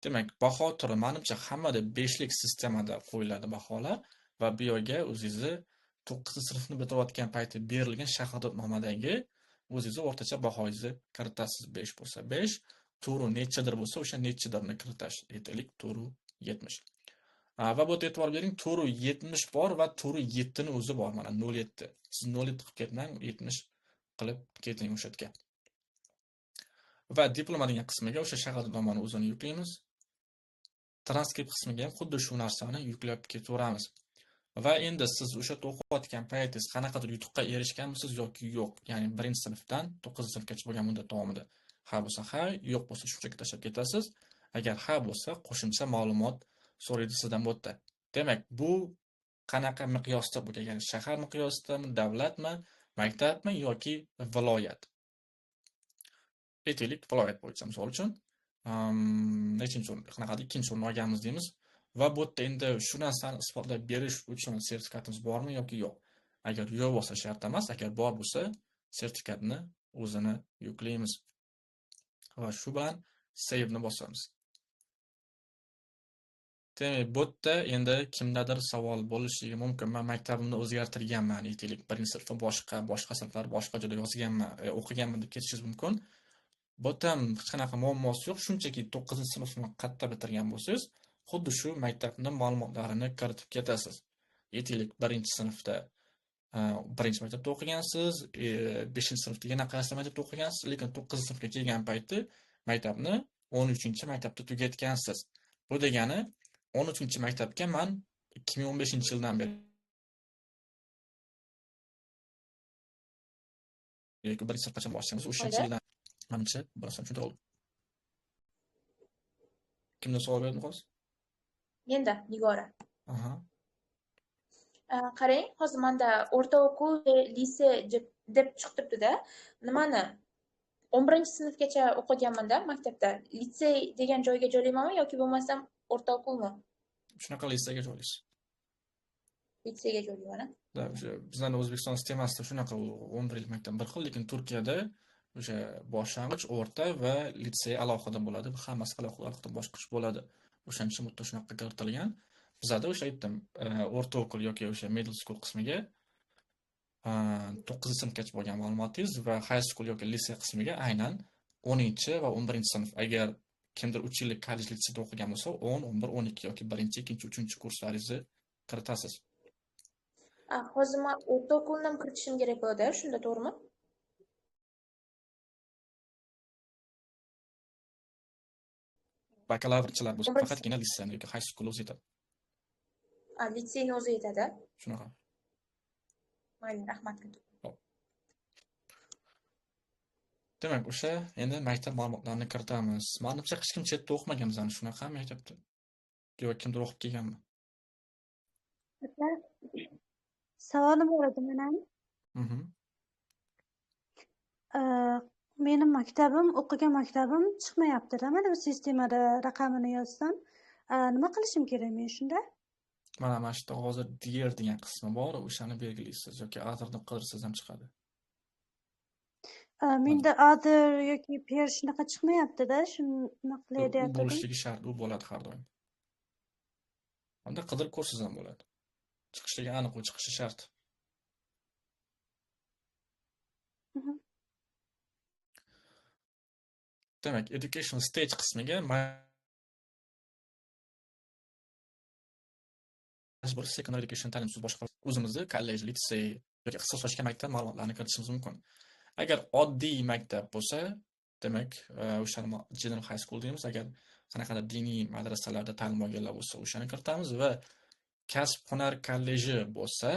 Demak, baho turi menimcha hammada 5lik sistemada qo'yiladi baholar va bu yerga o'zingizni 9-sinfni bitirayotgan payti berilgan shahodatnomadagi o'zingizni o'rtacha bahoyingizni kiritasiz. 5 bo'lsa 5, turi nechadir bo'lsa, o'sha nechadirni kiritish. Aytaylik, turi 70. Va bu yerda e'tibor bering, turi 70 bor va turi 7 ni o'zi bor, mana 07. Siz 07 qilib ketmang, 70 qilib keting o'sha yerga. Va diploma degan qismiga o'sha shahodatnomani o'zini yuklaymiz. Transkript qismiga ham xuddi shu narsani yuklab ketaveramiz. Va endi siz o'sha o'qiyotgan paytingiz qanaqadir yutuqqa erishganmisiz yoki yo'q, ya'ni 1-sinfdan 9-sinfgacha bo'lgan muddat davomida ha bo'lsa ha, yo'q bo'lsa shunchaki tashlab ketasiz. Agar ha bo'lsa, qo'shimcha ma'lumot so'raydi sizdan bu yerda. Demak, bu qanaqa miqyosda bo'lgan, ya'ni shahar miqyosidami, davlatmi, maktabmi yoki viloyat? Aytaylik, viloyat bo'yicha misol uchun, nechinchi o'rin, qanaqadir ikkinchi o'rin olganmiz deymiz. Va bu yerda endi shu narsani isbotlab berish uchun sertifikatimiz bormi yoki yo'q? Agar yo'q bo'lsa shart emas, agar bor bo'lsa sertifikatni o'zini yuklaymiz. va shu bilan save ni bosamiz. Demak, bu yerda endi kimdadir savol bo'lishligi mumkin. Men maktabimni o'zgartirganman, aytaylik, 1-sinfni boshqa sinflar boshqa joyda yozganman, o'qiganman deb ketishingiz mumkin. Bu yerda ham hech qanaqa muammosi yo'q. Shunchaki 9-sinfni qayerda bitirgan bo'lsangiz, xuddi shu maktabning ma'lumotlarini kiritib ketasiz. Aytaylik, 1-sinfda 1-maktabda o'qigansiz, 5-sinfda yana qaysi maktabda o'qigansiz, lekin 9-sinfga kelgan payti maktabni 13-maktabda tugatgansiz. Bu degani 13-maktabga men 2015-yildan beri yoki 1-sinfgacha boshlaymiz. O'shancha yildan menimcha biroz tushuntir oldim. Kimdan savol berdi hozir? Menda Nigora. Aha. Qarang, hozir menda o'rta o'quv lise deb chiqib turibdi-da. Nimani 11-sinfgacha o'qiganman-da maktabda. Litsey degan joyga joylaymanmi yoki bo'lmasam o'rta o'quvmi? Shunaqa litseyga joylaysiz. Litseyga joylayman. Da, o'sha bizlarning O'zbekiston sistemasida shunaqa 11 yil maktab bir xil, lekin Turkiyada o'sha boshlang'ich, o'rta va litsey alohida bo'ladi. Hammasi alohida boshqacha bo'ladi. O'shancha mudda shunaqa kiritilgan. Bizada o'sha aytdim, o'rta o'quv yoki o'sha middle school qismiga 9-sinfgacha bo'lgan ma'lumotingiz va high school yoki litsey qismiga aynan 10 va 11-sinf. Agar kimdir 3 yillik kollej litseyda o'qigan bo'lsa, 10, 11, 12 yoki 1-chi, 2-chi, 3-chi kurslaringizni kiritasiz. Hozir men o'rta o'quvni ham kiritishim kerak bo'ladi, shunda to'g'rimi? Bakalavrichalar bo'lsa, faqatgina litseyni yoki high school o'zi yetadi. Litseyni o'zi yetadi. Shunaqa. Mayli, rahmat. Demak, o'sha endi maktab ma'lumotlarini kiritamiz. Menimcha hech kim chetda o'qimagan bizani shunaqa maktabda. Yo'q, kimdir o'qib kelganmi? Savolim bor edi men ham. Mening maktabim, o'qigan maktabim chiqmayapti-da. Mana bu sistemada raqamini yozsam, nima qilishim kerak men shunda? Mana shu hozir dear degan qismi bor, o'shani belgilaysiz yoki otherni qidirsangiz ham chiqadi. Menda other yoki pair shunaqa chiqmayapti-da, shuni qilay U deyaptim. bo'lishligi shart, u bo'ladi har doim. Unda qidirib ko'rsangiz ham bo'ladi. Chiqishligi aniq, u chiqishi shart. Demak, education stage qismiga majbur secondary education ta'lim so'z boshqa o'zimizni kollej, litsey yoki ixtisoslashgan maktab ma'lumotlarini kiritishimiz mumkin. Agar oddiy maktab bo'lsa, demak, o'shani general high school deymiz. Agar qanaqadir diniy madrasalarda ta'lim olganlar bo'lsa, o'shani kiritamiz va kasb-hunar kolleji bo'lsa,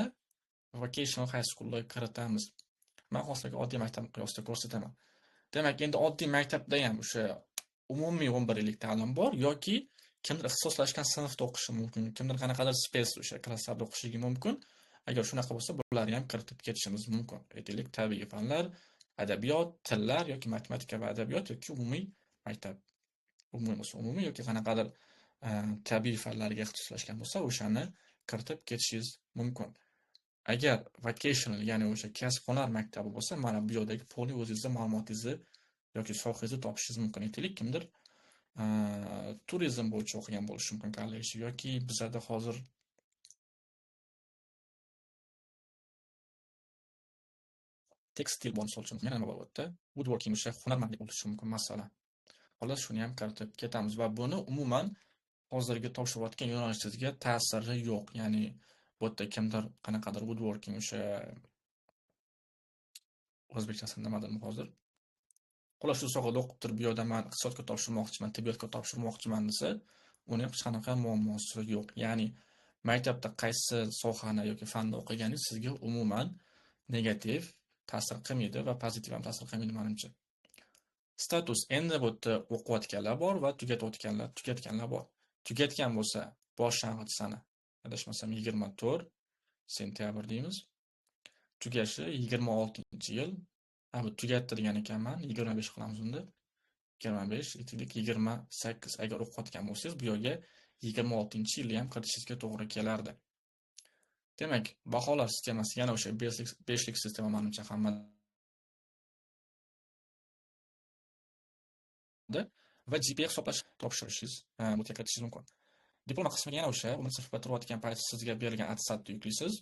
vocational high schoolga kiritamiz. Men hozirgi oddiy maktabni qiyosda ko'rsataman. Demak, endi oddiy maktabda ham o'sha umumiy 11 yillik ta'lim bor yoki kimdir ixtisoslashgan sinfda o'qishi mumkin, kimdir qanaqadir space o'sha klasslarda o'qishligi mumkin. Agar shunaqa bo'lsa, bularni ham kiritib ketishimiz mumkin. Aytaylik, tabiiy fanlar, adabiyot, tillar yoki matematika va adabiyot yoki umumiy maktab. Umumiy yoki qanaqadir tabiiy fanlarga ixtisoslashgan bo'lsa, o'shani kiritib ketishingiz mumkin. Agar vocational, ya'ni o'sha kasb-hunar maktabi bo'lsa, mana bu yerdagi poli o'zingizning ma'lumotingizni yoki sohangizni topishingiz mumkin. Aytaylik, kimdir turizm bo'yicha o'qigan bo'lishi mumkin kollej yoki bizada hozir tekstil bo'lsa uchun yana nima bor bu yerda? Woodworking o'sha hunarmandlik bo'lishi mumkin masalan. Xolos, shuni ham kiritib ketamiz va buni umuman hozirgi topshirayotgan yo'nalishingizga ta'siri yo'q. Ya'ni bu yerda kimdir qanaqadir woodworking o'sha o'zbekchasini nima dedim hozir? Xolos, shu sohada o'qib turib, bu yerda men iqtisodga topshirmoqchiman, tibbiyotga topshirmoqchiman desa, uni hech qanaqa muammosi yo'q. Ya'ni maktabda qaysi sohani yoki fanni o'qiganingiz sizga umuman negativ ta'sir qilmaydi va pozitiv ham ta'sir qilmaydi menimcha. Status endi bu yerda o'qiyotganlar bor va tugatganlar bor. Tugatgan bo'lsa, boshlang'ich sana, adashmasam 24 sentyabr deymiz. Tugashi 26-yil. Bu tugatdi degan ekanman, 25 qilamiz unda. 25, aytaylik 28 agar o'qiyotgan bo'lsangiz, bu yerga 26-yilni ham kiritishingizga to'g'ri kelardi. Demak, baholash sistemasi yana o'sha 5lik sistema menimcha hamma va GPA hisoblash topshirishingiz bo'yicha kiritishingiz mumkin. Diploma qismiga yana o'sha 10 sinf bitirayotgan payti sizga berilgan attestатni yuklaysiz.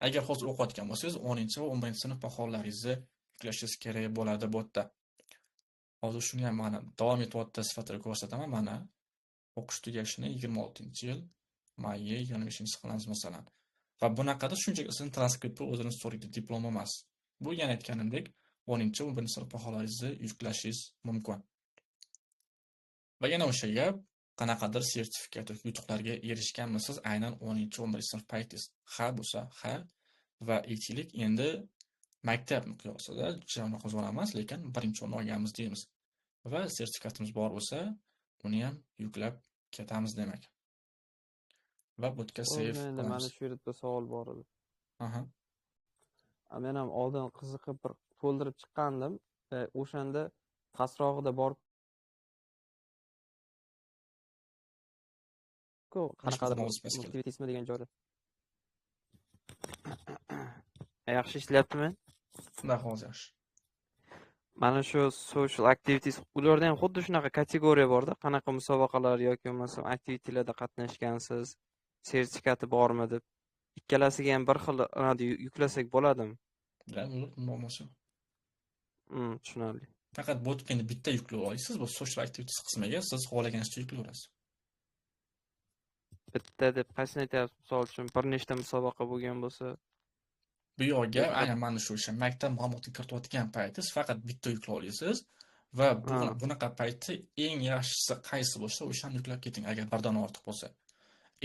Agar hozir o'qiyotgan bo'lsangiz, 10 va 11 sinf baholaringizni yuklashingiz kerak bo'ladi bu yerda. Hozir shuni ham mana davom etyapti sifatida ko'rsataman. Mana o'qish tugashini 26-yil mayga 25-si qilamiz masalan. Va bunaqada shunchaki sizning transkripti o'zini so'raydi, diplom emas. Bu yana aytganimdek 10 va 11 sinf baholaringizni yuklashingiz mumkin. Va yana o'sha gap, qanaqadir sertifikat yoki yutuqlarga erishganmisiz aynan 10 va 11 sinf paytingiz. Ha bo'lsa, ha va aytaylik endi maktab miqyosida javob zo'r emas, lekin birinchi o'rin olganmiz deymiz. Va sertifikatimiz bor bo'lsa, uni ham yuklab ketamiz demak. Va bu yerga save Endi mana qilamiz. shu yerda savol bor edi. Aha. Men ham oldin qiziqib bir to'ldirib chiqqandim. O'shanda pasrog'ida bor qanaqadir activitiesmi degan joyda. Yaxshi ishlayaptimi? Shunday hozir yaxshi. Mana shu social activities ularda ham xuddi shunaqa kategoriya borda, qanaqa musobaqalar yoki bo'lmasam aktivitelarda qatnashgansiz, sertifikati bormi deb. Ikkalasiga ham bir xil yuklasak bo'ladimi? Muammosi. Tushunarli. Faqat botpeni bitta yuklab olasiz, bu social activities qismiga siz xohlagancha yuklayverasiz. Bitta deb qachon aytyapsiz? Misol uchun bir nechta musobaqa bo'lgan bo'lsa, Bu yo'lga aynan mana shu o'sha maktab ma'lumotini kiritayotgan paytingiz faqat bitta yuklab olasiz va bunaqa paytda eng yaxshisi qaysi bo'lsa o'shani yuklab keting agar birdan ortiq bo'lsa.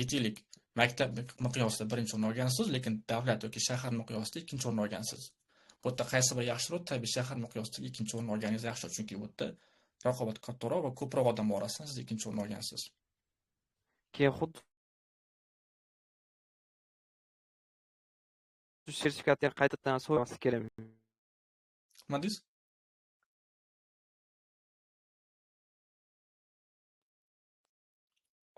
Aytaylik, maktab miqyosida birinchi o'rin olgansiz, lekin davlat yoki shahar miqyosida ikkinchi o'rin olgansiz. Bu yerda qaysi biri yaxshiroq? Tabiiy shahar miqyosida ikkinchi o'rin olganingiz yaxshi, chunki bu yerda raqobat kattaroq va ko'proq odam orasida siz ikkinchi o'rin olgansiz. keyin xuddi shu sertifikatni qaytadan so'ramaslik kerakmi? Nima deysiz?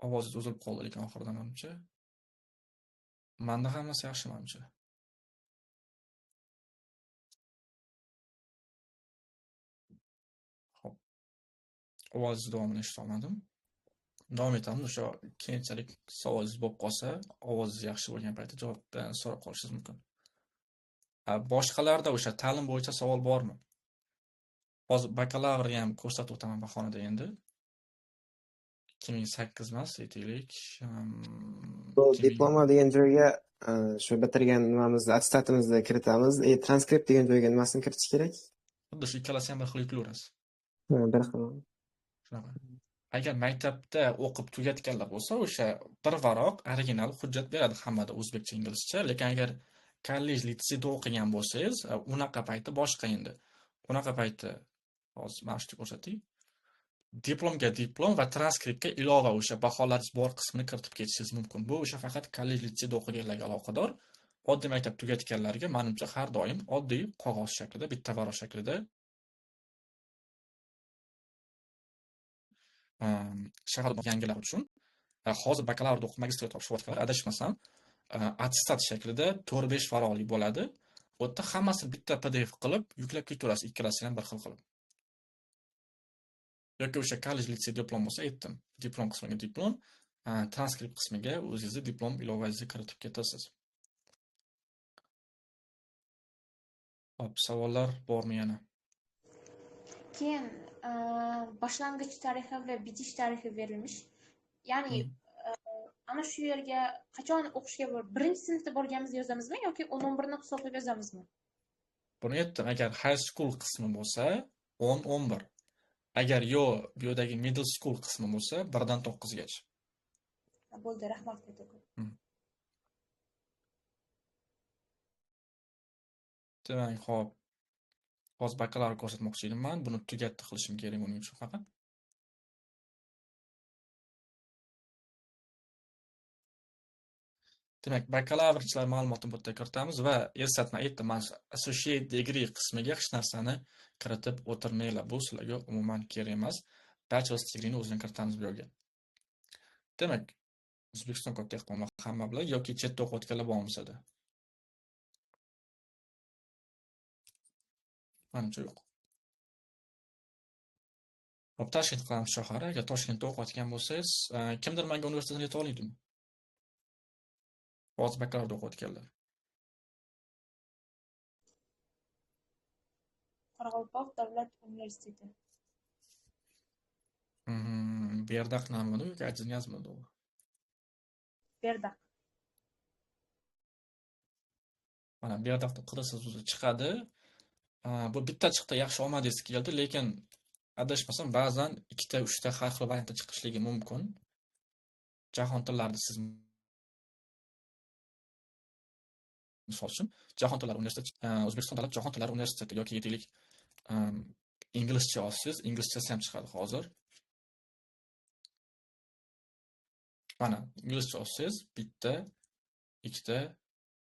Ovozingiz uzilib qoldi lekin oxiridan menimcha. Menda hammasi yaxshi menimcha. Xo'p. Ovozingiz davomini eshita olmadim. Davom etamiz. O'sha keyinchalik savolingiz bo'lib qolsa, ovozingiz yaxshi bo'lgan paytda javobdan so'rab qolishingiz mumkin. Boshqalarda o'sha ta'lim bo'yicha savol bormi? Hozir bakalavrni ham ko'rsatib o'taman bahonada endi. 2008 emas, aytaylik. Diploma degan joyga shu bitirgan nimamizni, attestatimizni kiritamiz. Transkript degan joyga nimasini kiritish kerak? Xuddi shu ikkalasi ham bir xil yuklayverasiz. Bir xil. Shunaqa. Agar maktabda o'qib tugatganlar bo'lsa, o'sha bir varoq original hujjat beradi hammada o'zbekcha, inglizcha, lekin agar kollej, litseyda o'qigan bo'lsangiz, unaqa payti boshqa endi. Unaqa payti hozir mana shu ko'rsatay. Diplomga diplom va transkriptga ilova o'sha baholaringiz bor qismini kiritib ketishingiz mumkin. Bu o'sha faqat kollej, litseyda o'qiganlarga aloqador. Oddiy maktab tugatganlarga menimcha har doim oddiy qog'oz shaklida, bitta varoq shaklida shahar yangilar uchun hozir bakalavr o'qib magistrga topshirayotganlar adashmasam attestat shaklida 4-5 varoqli bo'ladi. Bu yerda hammasini bitta PDF qilib yuklab ketaverasiz, ikkalasini ham bir xil qilib. Yoki o'sha kollej, litsey diplom bo'lsa aytdim. Diplom qismiga diplom, transkript qismiga o'zingizni diplom ilovangizni kiritib ketasiz. Hop, savollar bormi yana? Keyin boshlang'ich tarixi va bitish tarixi berilmish. Ya'ni ana shu yerga qachon o'qishga birinchi sinfda borganimizni yozamizmi yoki 10-11 ni hisoblab yozamizmi? Buni aytdim, agar high school qismi bo'lsa 10-11. Agar bu yerdagi middle school qismi bo'lsa 1 dan 9 gacha. Bo'ldi, rahmat. Demak, hop. Hozir bakalavr ko'rsatmoqchi edim. Buni tugatdi qilishim kerak uning uchun faqat. Demak, bakalavrichilar ma'lumotini bu yerga kiritamiz va eslatma aytdim, men associate degree qismiga hech narsani kiritib o'tirmanglar. Bu sizlarga umuman kerak emas. Bachelor's degreeni o'zini kiritamiz bu yerga. Demak, O'zbekiston katta ehtimol hamma bilan yoki chetda o'qiyotganlar bormasa-da. Menimcha yo'q. Hop, Toshkent qilamiz shahar. Agar Toshkentda o'qiyotgan bo'lsangiz, kimdir menga universitetini ayta oladimi? Hozir bakalavriat o'qiyotganlar. Qoraqalpoq davlat universiteti. Berdaq nomini yoki ajin yozmadi u. Berdaq. Mana Berdaqda qirasiz o'zi chiqadi. Bu bitta chiqdi, yaxshi omadingiz keldi, lekin adashmasam ba'zan 2 ta 3 ta har xil variantda chiqishligi mumkin. Jahon tillarida siz misol uchun Jahon tillari universiteti, O'zbekiston davlat jahon tillari universiteti yoki yetaklik inglizcha olsangiz, inglizchasi ham chiqadi hozir. Mana inglizcha olsangiz bitta, 2 ta,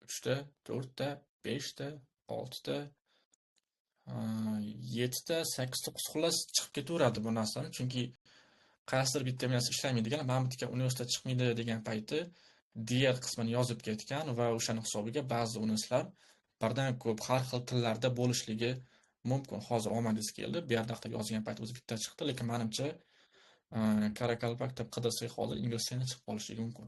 3 ta, 4 ta, 5 ta, 6 ta, 7 ta, 8 ta, xullas chiqib ketaveradi bu narsani, chunki qaysidir bitta narsa ishlamaydigan, mana bitta universitet chiqmaydi degan payti diğer qismini yozib ketgan va o'shaning hisobiga ba'zi universitetlar birdan ko'p har xil tillarda bo'lishligi mumkin. Hozir omadingiz keldi. Bu yerda yozgan payt o'zi bitta chiqdi, lekin menimcha Qoraqalpoq deb qidirsak hozir inglizchani chiqib qolishligi mumkin.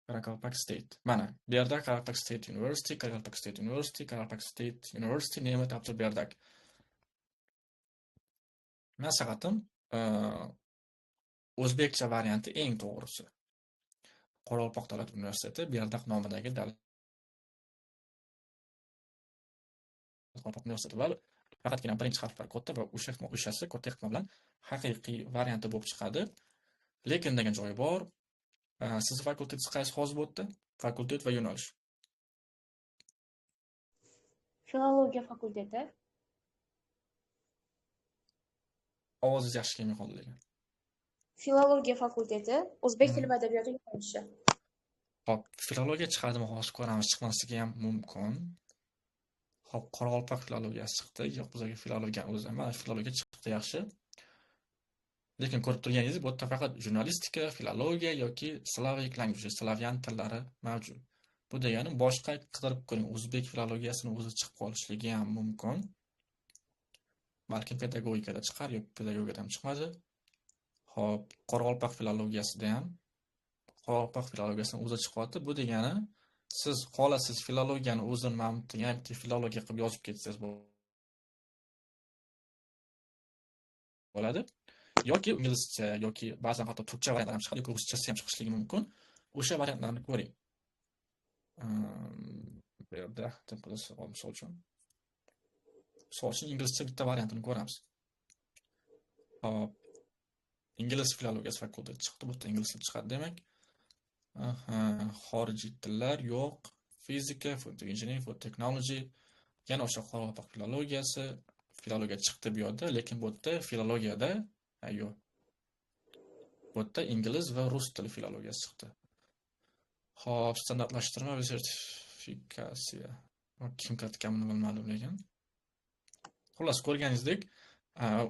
Qoraqalpoq State. Mana bu yerda Qoraqalpoq State University, Qoraqalpoq State University, Qoraqalpoq State University nima tabdir bu yerda. Maslahatim o'zbekcha varianti eng to'g'risi. Qoraqalpoq davlat universiteti Berdaq nomidagi davlat Qoraqalpoq universiteti va faqatgina birinchi harflar katta va o'shasi katta ehtimol bilan haqiqiy varianti bo'lib chiqadi. Lekin degan joyi bor. Siz fakultetingiz qaysi hozir bo'ldi? Fakultet va yo'nalish. Filologiya fakulteti. Ovozingiz yaxshi kelmay qoldi lekin. Filologiya fakulteti, o'zbek tili va adabiyoti yo'nalishi. Hop, filologiya chiqadimi hozir ko'ramiz, chiqmasligi ham mumkin. Hop, Qoraqalpoq filologiyasi chiqdi. Yo'q, bizga filologiya o'zi ham, filologiya chiqdi yaxshi. Lekin ko'rib turganingiz, bu yerda faqat jurnalistika, filologiya yoki Slavic language, slavyan tillari mavjud. Bu degani boshqa qidirib ko'ring, o'zbek filologiyasini o'zi chiqib qolishligi ham mumkin. Balki pedagogikada chiqar, yoki pedagogikada ham chiqmadi. Hop, Qoraqalpoq filologiyasida ham Qoraqalpoq filologiyasini o'zi chiqyapti. Bu degani siz xohlasiz filologiyani o'zini mamnun, ya'ni filologiya qilib yozib ketsangiz bo'ladi. Yoki inglizcha yoki ba'zan hatto turkcha variantlar ham chiqadi, yoki ruschasi ham chiqishligi mumkin. O'sha variantlarni ko'ring. Bu yerda misol uchun inglizcha bitta variantini ko'ramiz. Hop, ingliz filologiyasi fakulteti chiqdi, bu yerda inglizcha chiqadi demak. Xorijiy tillar yo'q, fizika, food engineering, food technology, yana o'sha Qoraqalpoq filologiyasi, filologiya chiqdi bu yerda, lekin bu yerda filologiyada yo'q. Bu yerda ingliz va rus tili filologiyasi chiqdi. Xo'p, standartlashtirma va sertifikatsiya. Kim kiritganini bilmadim lekin. Xullas ko'rganingizdek,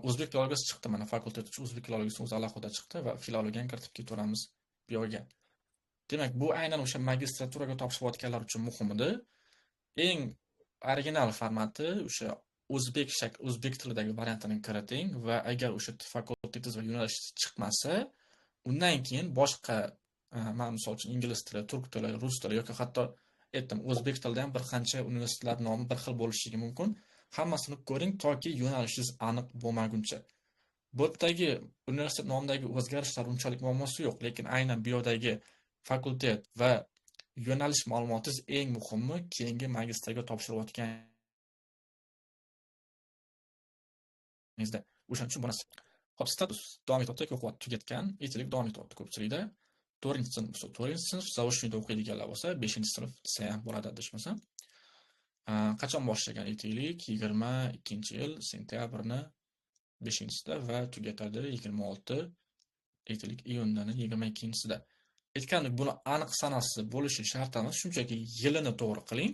o'zbek filologiyasi chiqdi, mana fakultet uchun o'zbek filologiyasi o'zi alohida chiqdi va filologiyani kiritib ketaveramiz bu yerga. Demak, bu aynan o'sha magistraturaga topshirayotganlar uchun muhim edi. Eng original formati o'sha o'zbek tilidagi variantini kiriting va agar o'sha fakultetingiz va yo'nalish chiqmasa, undan keyin boshqa, misol uchun ingliz tili, turk tili, rus tili yoki hatto o'zbek tilida ham bir qancha universitetlar nomi bir xil bo'lishligi mumkin. Hammasini ko'ring toki yo'nalishingiz aniq bo'lmaguncha. Bu yerdagi universitet nomidagi o'zgarishlar unchalik muammosi yo'q, lekin aynan bu yerdagi fakultet va yo'nalish ma'lumotingiz eng muhimi keyingi magistrga topshirayotganingizda. O'shaning uchun bu narsa. Hop, status davom etyapti, o'qiyapti, tugatgan, yetaklik davom etyapti ko'pchilikda. 4-sinf zavrshniy o'qiydiganlar bo'lsa, 5-sinf desa ham bo'ladi adashmasam. Qachon boshlagan yetaklik? 22-yil sentyabrni 5-sida va tugatadi 26 yetaklik iyundan 22-sida. Aytgandek, buni aniq sanasi bo'lishi shart emas, shunchaki yilini to'g'ri qiling,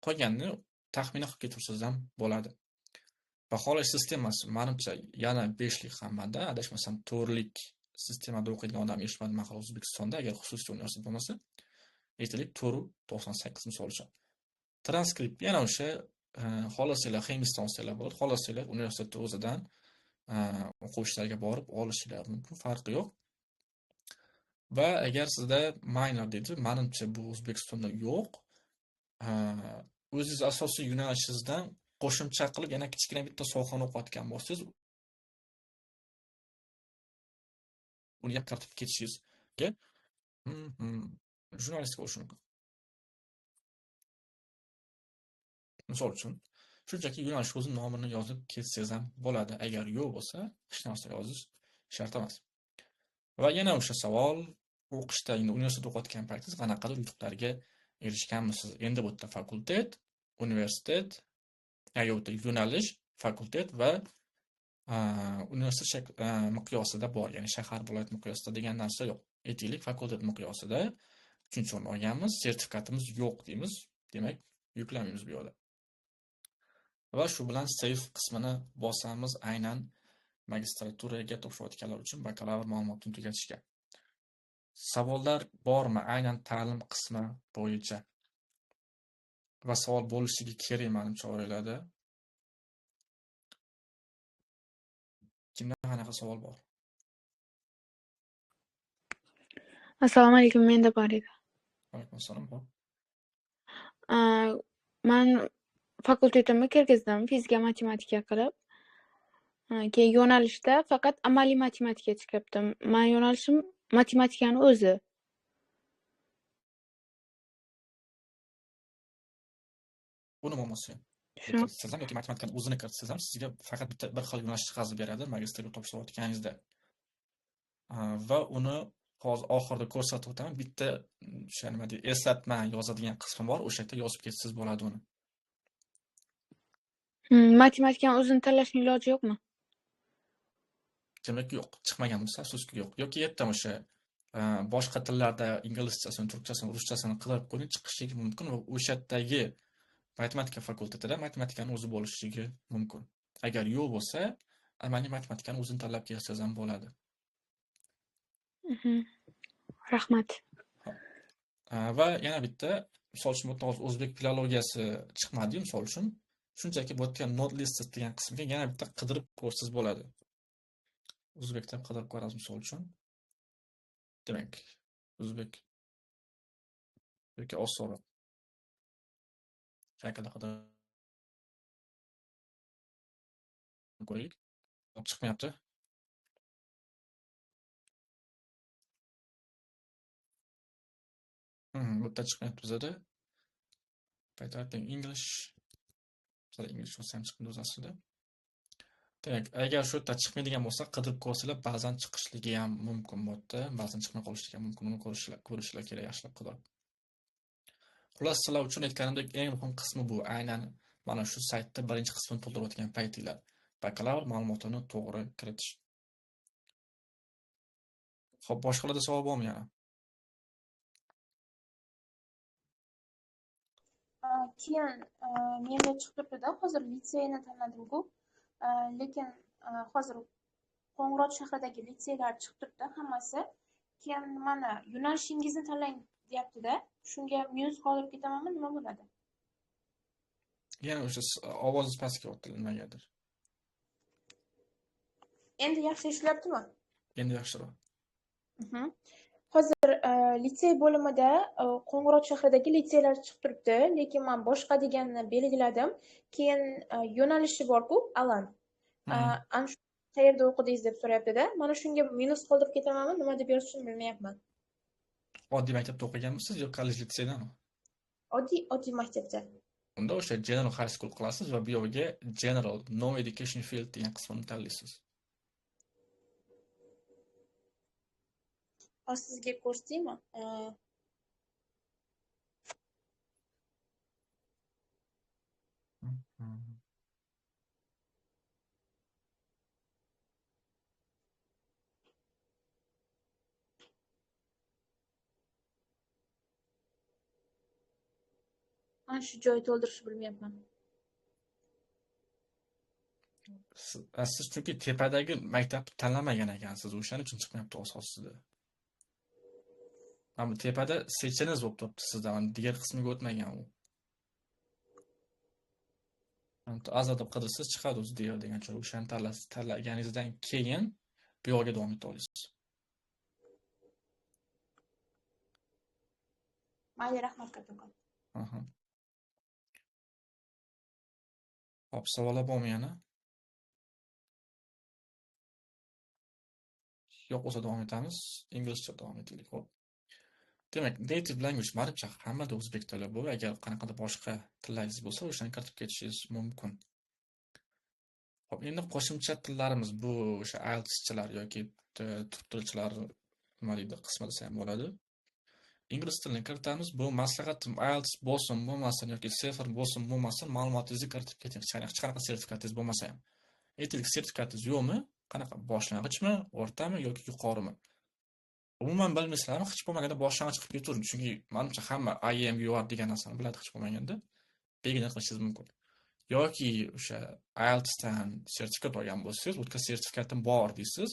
qolganini taxmin qilib ketursangiz ham bo'ladi. Baholash sistemasi menimcha yana 5lik hammada, adashmasam 4lik sistemada o'qiydigan odam eshitmadim mahal O'zbekistonda, agar xususiy universitet bo'lmasa, yetaklik 498 misol uchun. Transkript yana o'sha xolasanglar Hindiston bo'ladi, xolasanglar universitetni o'zidan o'quv ishlariga borib olishinglar mumkin, farqi yo'q. Va agar sizda minor deydi, menimcha bu O'zbekistonda yo'q. O'zingiz asosiy yo'nalishingizdan qo'shimcha qilib yana kichkina bitta sohani o'qiyotgan bo'lsangiz, uni ham kiritib ketishingizga jurnalistika bo'lishi mumkin. Misol uchun, shunchaki yo'nalish o'zi nomini yozib ketsangiz ham bo'ladi. Agar yo'q bo'lsa, hech narsa yozish shart emas. Va yana o'sha savol, o'qishda, universitet o'qiyotgan paytingiz qanaqadir yutuqlarga erishganmisiz? Endi bu yerda fakultet, universitet, yo'lda yo'nalish, fakultet va universitet miqyosida bor, ya'ni shahar viloyat miqyosida degan narsa yo'q. Aytaylik, fakultet miqyosida 3-o'rinni olganmiz, sertifikatimiz yo'q deymiz. Demak, yuklamaymiz bu yerda. Va shu bilan save qismini bosamiz aynan magistraturaga topshirayotganlar uchun bakalavr ma'lumotini tugatishga. Savollar bormi aynan ta'lim qismi bo'yicha? Va savol bo'lishligi kerak menimcha o'ylaydi. Kimda qanaqa savol bor? Assalomu alaykum, menda bor edi. Alaykum assalom. Bor. Men fakultetimni kirgizdim, fizika, matematika qilib. Keyin yo'nalishda faqat amaliy matematika chiqibdim. Men yo'nalishim matematikani o'zi. Buni bo'lmasa Shu. siz ham yoki matematikani o'zini kiritsangiz ham sizga faqat bitta bir xil yo'nalish chiqazib beradi magistrga topshirayotganingizda. Va uni hozir oxirida ko'rsatib o'taman. Bitta o'sha nima deydi, eslatma yozadigan qismi bor, o'sha yerda yozib ketsangiz bo'ladi uni. Matematikani o'zini tanlashning iloji yo'qmi? Demak yo'q, chiqmagan bo'lsa afsuski yo'q. Yoki yerdan o'sha boshqa tillarda inglizchasini, turkchasini, ruschasini qilib qo'ying, chiqishligi mumkin va o'sha yerdagi matematika fakultetida matematikani o'zi bo'lishligi mumkin. Agar yo'q bo'lsa, amaliy matematikani o'zini tanlab kelsangiz ham bo'ladi. Rahmat. Va yana bitta, misol uchun hozir o'zbek filologiyasi chiqmadi, misol uchun. Shunchaki bu yerga not listed degan qismga yana bitta qidirib ko'rsangiz bo'ladi. O'zbekda qidirib ko'rasiz misol uchun. Demak, o'zbek yoki osonroq. Shakilda qidirib ko'raylik. Chiqmayapti. Bu yerda chiqmayapti bizada. Typing English. Bizada English bo'lsa ham chiqmaydi o'z aslida. Demak, agar shu yerda chiqmaydigan bo'lsa, qidirib ko'rsanglar, ba'zan chiqishligi ham mumkin bu yerda, ba'zan chiqmay qolishligi ham mumkin. Uni ko'rishlar kerak yaxshilab qidirib. Xullas, sizlar uchun aytganimdek eng muhim qismi bu. Aynan mana shu saytda birinchi qismini to'ldirayotgan paytinglar. Bakalavr ma'lumotini to'g'ri kiritish. Xo'p, boshqalarda savol bormi yana? Keyin menda chiqib turibdi-da, hozir litseyni tanladim-ku. Lekin hozir Qo'ng'irot shahridagi litseylar chiqib turibdi hammasi. Keyin mana yo'nalishingizni tanlang deyapti-da. Shunga minus qolib ketamanmi, nima bo'ladi? Yana o'sha ovozingiz pastga o'tdi nimagadir. Endi yaxshi eshityaptimi? Endi yaxshiroq. Hozir litsey bo'limida Qo'ng'irot shahridagi litseylar chiqib turibdi, lekin men boshqa deganni belgiladim. Keyin yo'nalishi bor-ku, Alan. Ana shu qayerda o'qidingiz deb so'rayapti-da. Mana shunga minus qoldirib ketamanmi, nima deb yozishni bilmayapman. Oddiy maktabda o'qiganmisiz yoki kollej litseydami? Oddiy maktabda. Unda o'sha General High School qilasiz va bu yerga General No Education Field degan qismini tanlaysiz. Sizga ko'rsataymi? Mana shu joy to'ldirishni bilmayapman. Siz chunki tepadagi maktabni tanlamagan ekansiz, o'shaning uchun chiqmayapti asosida. Mana tepada sechiniz bo'lib turibdi sizda, diğer qismiga o'tmagan u. Aza deb qidirsangiz chiqadi o'zi deya degan joy. O'shani tanlaganingizdan keyin bu yoqqa davom eta olasiz. Mayli, rahmat kattakon. Aha. Hop, savollar bormi yana? Yo'q bo'lsa davom etamiz. Inglizcha davom etaylik. Hop. Demak, native language manimcha hammada o'zbek tili bu. Agar qanaqadir boshqa tillaringiz bo'lsa, o'shani kiritib ketishingiz mumkin. Hop, endi qo'shimcha tillarimiz bu o'sha IELTSchilar yoki turk tilchilar nima deydi qismi desa ham bo'ladi. Ingliz tilini kiritamiz. Bu maslahatim IELTS bo'lsin, bo'lmasin yoki TOEFL bo'lsin, bo'lmasin, ma'lumotingizni kiritib keting. Hech qanaqa sertifikatingiz bo'lmasa ham. Aytaylik, sertifikatingiz yo'qmi? Qanaqa boshlang'ichmi, o'rtami yoki yuqorimi? Umuman bilmaysizlarmi, hech bo'lmaganda boshlang'ich qilib ketavering. Chunki menimcha hamma IEM UR degan narsani biladi hech bo'lmaganda. Beginner qilishingiz mumkin. Yoki o'sha IELTSdan sertifikat olgan bo'lsangiz, o'tka sertifikatim bor deysiz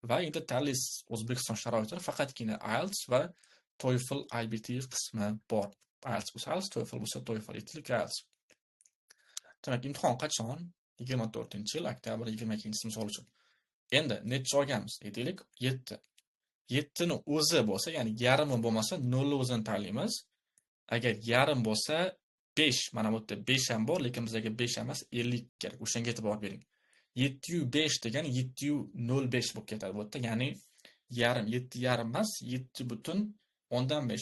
va endi tanlaysiz O'zbekiston sharoitida faqatgina IELTS va TOEFL IBT qismi bor. IELTS bo'lsa IELTS, TOEFL bo'lsa TOEFL, aytaylik IELTS. Demak, imtihon qachon? 24-yil oktyabr 22-si misol uchun. Endi necha olganmiz? Aytaylik 7. 7 ni o'zi bo'lsa, ya'ni yarimi bo'lmasa 0 ni o'zini tanlaymiz. Agar yarim bo'lsa 5, mana bu yerda 5 ham bor, lekin bizga 5 emas 50 kerak. O'shanga e'tibor bering. 7/5 degani 7/05 bo'lib ketadi bu yerda, ya'ni yarim, 7 yarim emas, 7/5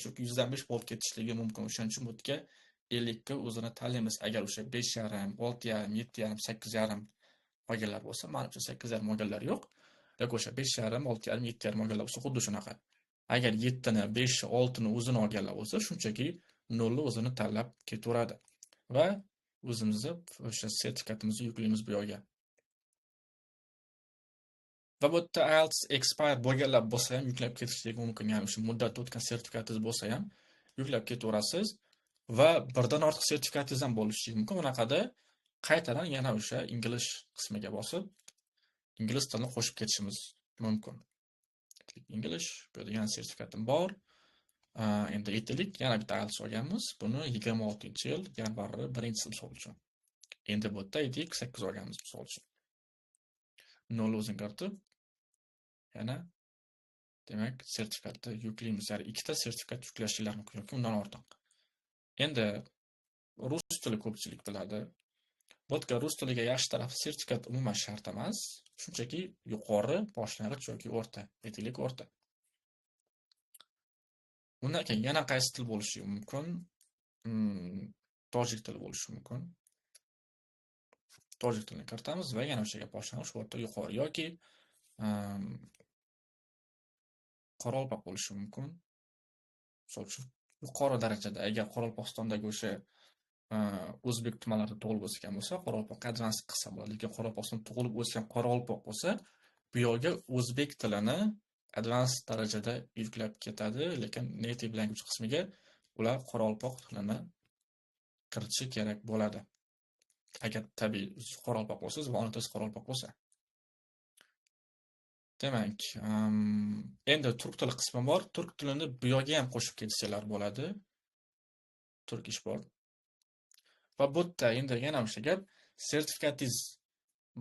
yoki 100/5 bo'lib ketishligi mumkin. O'shaning uchun bu yerga 50 ga o'zini tanlaymiz. Agar o'sha 5,5, 6,5, 7,5, 8,5 olganlar bo'lsa, menimcha 8,5 olganlar yo'q. Yoki o'sha 5,5, 6,5, 7,5 olganlar bo'lsa, xuddi shunaqa. Agar 7 ni, 5 ni, 6 ni o'zini olganlar bo'lsa, shunchaki 0 ni o'zini tanlab ketaveradi. Va o'zimizni o'sha sertifikatimizni yuklaymiz bu yoqqa. Va bu yerda IELTS expire bo'lganlar bo'lsa ham yuklab ketishligi mumkin. Ya'ni o'sha muddatda o'tgan sertifikatingiz bo'lsa ham yuklab ketaverasiz va birdan ortiq sertifikatingiz ham bo'lishi mumkin. Bunaqada qaytadan yana o'sha ingliz qismiga bosib, ingliz tilini qo'shib ketishimiz mumkin. English, bu yerda yana sertifikatim bor. Endi aytaylik, yana bitta IELTS olganmiz. Buni 26-yil yanvar 1-si misol uchun. Endi bu yerda aytaylik 8 olganmiz misol uchun. 0 o'zini kiritib, yana demak sertifikatni yuklaymiz. Ya'ni ikkita sertifikat yuklashingiz mumkin yoki undan ortiq. Endi rus tili ko'pchilik biladi. Bu yerga rus tiliga yaxshi tarafi sertifikat umuman shart emas. Shunchaki yuqori, boshlang'ich yoki o'rta, aytaylik o'rta. Undan keyin yana qaysi til bo'lishi mumkin? Tojik tili bo'lishi mumkin. Tojik tilini kiritamiz va yana o'shaga boshlang'ich, o'rta, yuqori yoki Qorolpoq bo'lishi mumkin. Misol uchun yuqori darajada agar Qoraqalpog'istondagi o'sha o'zbek tumanlarida tug'ilib o'sgan bo'lsa, Qoraqalpoq advanced qilsa bo'ladi. Lekin Qoraqalpog'istonda tug'ilib o'sgan Qoraqalpoq bo'lsa, bu yoqqa o'zbek tilini advanced darajada yuklab ketadi, lekin native language qismiga ular Qoraqalpoq tilini kiritishi kerak bo'ladi. Agar tabiiy Qoraqalpoq bo'lsangiz va ona tilingiz Qoraqalpoq bo'lsa. Demak, endi turk tili qismi bor. Turk tilini bu yoqqa ham qo'shib ketsanglar bo'ladi. Turkish bor. Va bu yerda endi yana o'sha gap, sertifikatingiz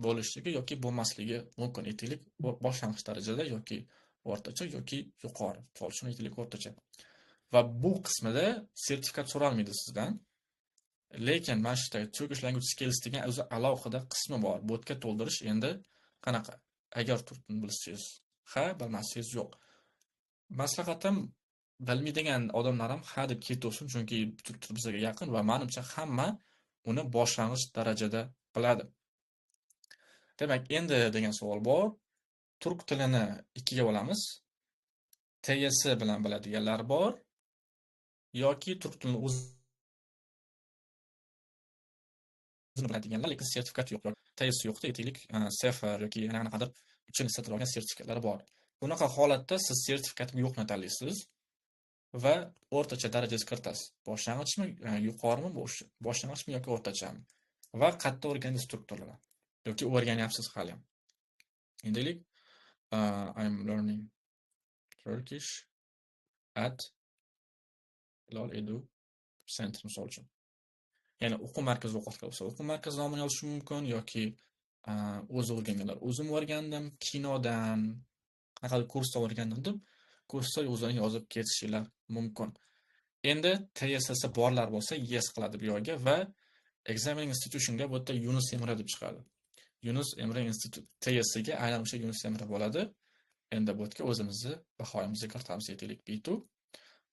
bo'lishligi yoki bo'lmasligi mumkin. Aytaylik, boshlang'ich darajada yoki o'rtacha yoki yuqori. Misol uchun aytaylik o'rtacha. Va bu qismida sertifikat so'ralmaydi sizdan. Lekin mana shu Turkish language skills degan o'zi alohida qismi bor. Bu yerga to'ldirish endi qanaqa? Agar turk tilini bilsangiz, ha, bilmasangiz yo'q. Maslahatim, bilmaydigan odamlar ham ha deb ketaversin, chunki turk tili bizga yaqin va menimcha hamma uni boshlang'ich darajada biladi. Demak, endi degan savol bor. Turk tilini ikkiga bo'lamiz. TYS bilan biladiganlar bor yoki turk tilini o'zini biladiganlar, lekin sertifikat yo'q. TYS yo'qda, aytaylik, SEFR yoki yana qanaqadir uchinchi satr olgan sertifikatlari bor. Bunaqa holatda siz sertifikatim yo'qni tanlaysiz va o'rtacha darajasiga kiritasiz. Boshlang'ichmi, yuqorimi, boshlang'ichmi yoki o'rtachami? Va qayerda o'rgandingiz turk tilini yoki o'rganyapsiz hali ham. Endaylik, I'm learning Turkish at Hilol Edu Center misol uchun. Ya'ni o'quv markazida o'qiyotgan bo'lsa, o'quv markazi nomini yozish mumkin yoki o'zi o'rganganlar. O'zim o'rgandim, kinodan, qanaqadir kursda o'rgandim deb kurslar o'zini yozib ketishinglar mumkin. Endi TSS borlar bo'lsa, yes qiladi bu yerga va Examining Institution'ga bu yerda Yunus Emre deb chiqadi. Yunus Emre Institute TSS ga aynan o'sha Yunus Emre bo'ladi. Endi bu yerga o'zimizni bahoyimizni kiritamiz aytaylik B2.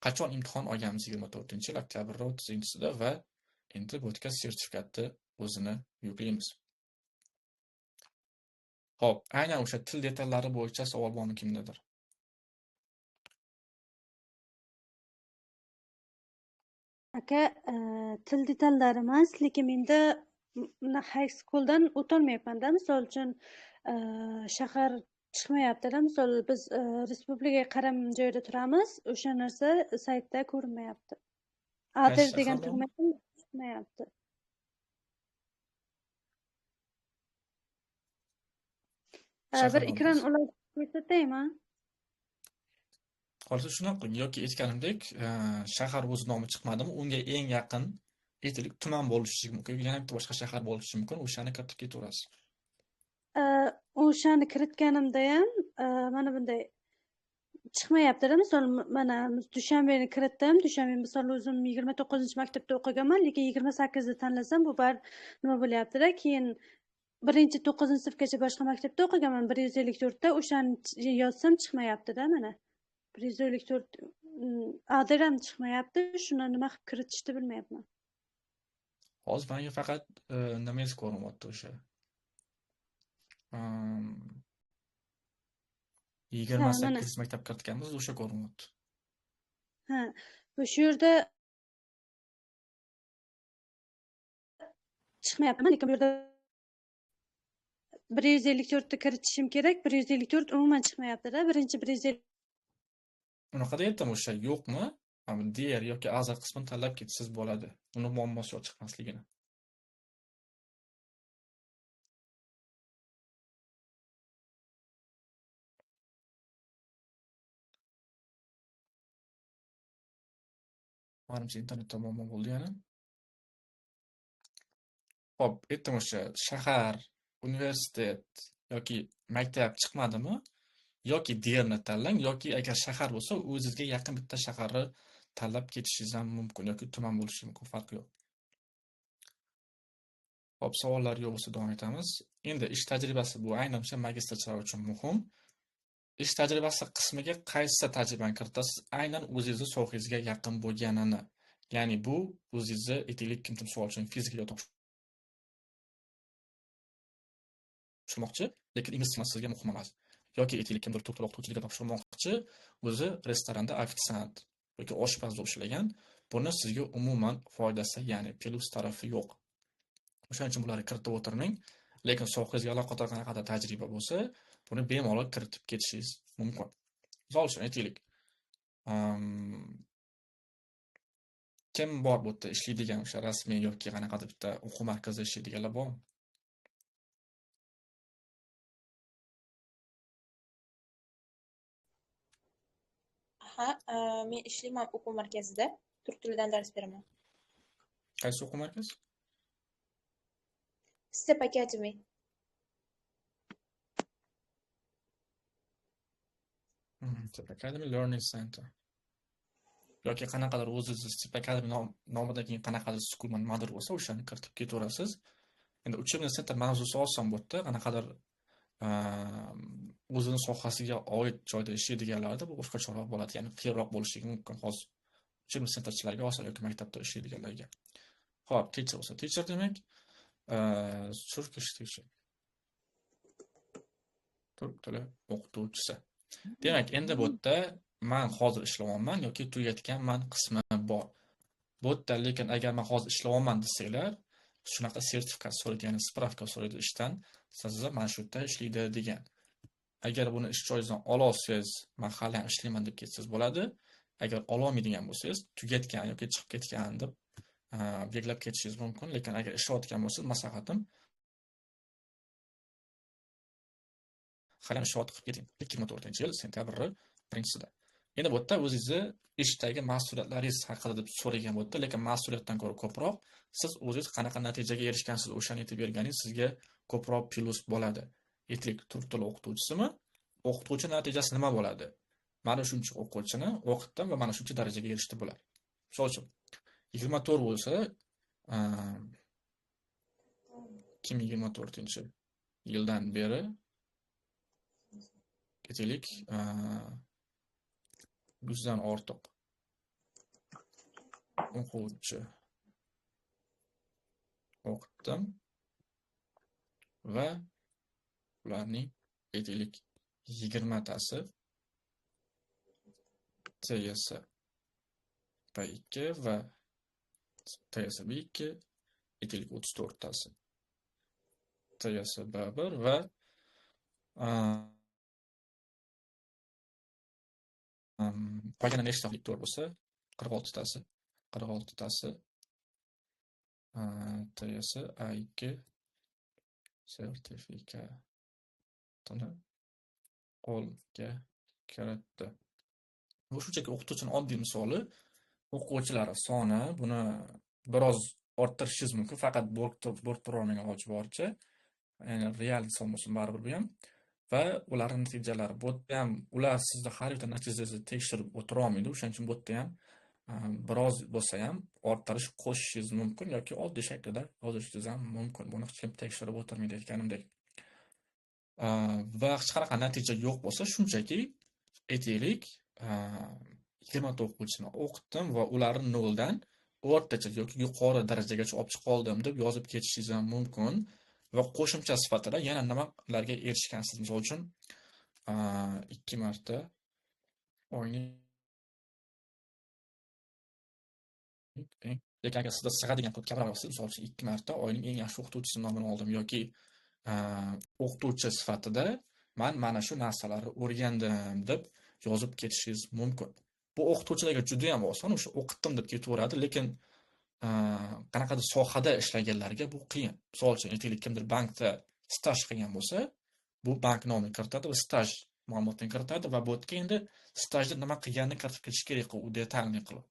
Qachon imtihon olganmiz 24-yil oktyabr 30-sida va endi bu yerga sertifikatni o'zini yuklaymiz. Xo'p, aynan o'sha til detallari bo'yicha savol bormi kimdadir? Aka, til detallari emas, lekin menda high schooldan o'tolmayapman-da. Misol uchun, shahar chiqmayapti-da. Misol biz respublikaga qaram joyda turamiz, o'sha narsa saytda ko'rinmayapti. Ader Qaysi degan shahar bormi? tugma chiqmayapti. Shahar Bir nomi ekran qaysi? ulashib ko'rsataymi? Qolsa shunaqa qiling yoki aytganimdek, shahar o'z nomi chiqmadimi, unga eng yaqin aytaylik tuman bo'lishi mumkin, yana bitta boshqa shahar bo'lishi mumkin, o'shani kiritib ketaverasiz. O'shani kiritganimda ham mana bunday chiqmayapti-da. Misol mana Dushanbeni kiritdim. Dushanbe misol o'zim 29-maktabda o'qiganman, lekin 28ni tanlasam bu bar nima bo'lyapti-da. Keyin 1-9-sinfgacha boshqa maktabda o'qiganman 154 ta. O'shani yozsam chiqmayapti-da mana. 154 Ader ham chiqmayapti. Shuni nima qilib kiritishni bilmayapman. Hozir menga faqat nimangiz ko'rinyapti o'sha. 28 maktab kiritganmiz, o'sha ko'rinyapti. Ha, shu yerda chiqmayapti, lekin bu yerda 154 ta kiritishim kerak. 154 umuman chiqmayapti-da. Birinchi 150 Unaqa deyaptim o'sha yo'qmi? Diğer yoki a'zo qismini tanlab ketsangiz bo'ladi. Uni muammosi yo'q chiqmasligini. Manimcha internetda muammo bo'ldi yana. Xo'p, aytdim o'sha shahar, universitet yoki maktab chiqmadimi? Yoki diğerini tanlang yoki agar shahar bo'lsa, o'zingizga yaqin bitta shaharni tanlab ketishingiz ham mumkin yoki tuman bo'lishi mumkin, farqi yo'q. Xo'p, savollar yo'q bo'lsa davom etamiz. Endi ish tajribasi bu aynan o'sha magistrchilar uchun muhim. Ish tajribasi qismiga qaysi tajribani kiritasiz? Aynan o'zingizning sohangizga yaqin bo'lganini. Ya'ni bu o'zingizni aytaylik kimdir savol uchun fizikaga topshirmoqchi, lekin ingliz tili sizga muhim emas. Yoki aytaylik kimdir turk tili o'qituvchiligiga topshirmoqchi, o'zi restoranda ofitsiant yoki oshpaz bo'lib ishlagan. Buni sizga umuman foydasi, ya'ni plus tarafi yo'q. O'shaning uchun bularni kiritib o'tirmang. Lekin sohangizga aloqador qanaqadir tajriba bo'lsa, buni bemalol kiritib ketishingiz mumkin. Misol uchun aytaylik, kim bor bu yerda ishlaydigan o'sha rasmiy yoki qanaqadir bitta o'quv markazida ishlaydiganlar bormi? Ha, men ishlayman o'quv markazida. Turk tilidan dars beraman. Qaysi o'quv markazi? Step Academy. Step Academy Learning Center. Yoki qanaqadir o'zingiz Step Academy nomidagi qanaqadir school nimadir bo'lsa, o'shani kiritib ketaverasiz. Endi uchebniy sentr mavzusi oson bu yerda, qanaqadir o'zining sohasiga oid joyda ishlaydiganlarda bu boshqacharoq bo'ladi, ya'ni qiyinroq bo'lishi mumkin hozir. Uchebniy sentrchilarga oson yoki maktabda ishlaydiganlarga. Xo'p, teacher bo'lsa, teacher demak, Turkish teacher. Turk tili o'qituvchisi. Demak, endi bu yerda men hozir ishlayapman yoki tugatganman qismi bor. Bu yerda lekin agar men hozir ishlayapman desanglar, shunaqa sertifikat so'raydi, ya'ni spravka so'raydi ishdan. Siz mana shu yerda ishlaydi degan. Agar buni ish joyingizdan olasiz, men hali ham ishlayman deb ketsangiz bo'ladi. Agar ololmaydigan bo'lsangiz, tugatgan yoki chiqib ketgan deb belgilab ketishingiz mumkin, lekin agar ishlayotgan bo'lsangiz, maslahatim hali ham ishlayotib keting. 2024-yil sentabr 1-sida. Endi bu yerda o'zingizni ishdagi mas'uliyatlaringiz haqida deb so'ragan bo'ldi, lekin mas'uliyatdan ko'ra ko'proq siz o'zingiz qanaqa natijaga erishgansiz, o'shani aytib berganingiz sizga ko'proq plus bo'ladi. Aytaylik, turk tili o'qituvchisimi? O'qituvchi natijasi nima bo'ladi? Mana shuncha o'quvchini o'qitdim va mana shuncha darajaga erishdi bular. Misol uchun 24 bo'lsa, 2024-yildan beri aytaylik, 100 dan ortiq o'quvchi o'qitdim va ularning aytaylik 20 tasi TS B2 va TS B2, aytaylik 34 tasi TS B1 va qolgan nechta to'r bo'lsa 46 tasi TS A2 sertifikatini qo'lga kiritdi. Bu shunchaki o'qituvchining oddiy misoli. O'quvchilar soni buni biroz orttirishingiz mumkin, faqat bo'rtib olmagan iloji boricha. Ya'ni real son bo'lsin baribir bu ham. Va ularning natijalari bu yerda ham ular sizni har bitta natijangizni tekshirib o'tira olmaydi. O'shaning uchun bu yerda ham biroz bo'lsa ham orttirish qo'shishingiz mumkin yoki oddiy shaklda yozishingiz ham mumkin. Buni hech kim tekshirib o'tirmaydi aytganimdek. Va hech qanaqa natija yo'q bo'lsa, shunchaki aytaylik 20 o'quvchini o'qitdim va ularni 0 dan o'rtacha yoki yuqori darajagacha olib chiqa oldim deb yozib ketishingiz ham mumkin. Va qo'shimcha sifatida yana nimalarga erishgansiz? Misol uchun 2 marta oyning lekin agar sizda sig'adigan qilib kamroq yozsangiz, misol uchun 2 marta oyning eng yaxshi o'qituvchisi nomini oldim yoki o'qituvchi sifatida men mana shu narsalarni o'rgandim deb yozib ketishingiz mumkin. Bu o'qituvchilarga juda ham oson, o'sha o'qitdim deb ketaveradi, lekin qanaqadir sohada ishlaganlarga bu qiyin. Misol uchun aytaylik, kimdir bankda staj qilgan bo'lsa, bu bank nomini kiritadi va staj ma'lumotini kiritadi va bu yerga endi stajda nima qilganini kiritib ketish kerak, u detalniy qilib.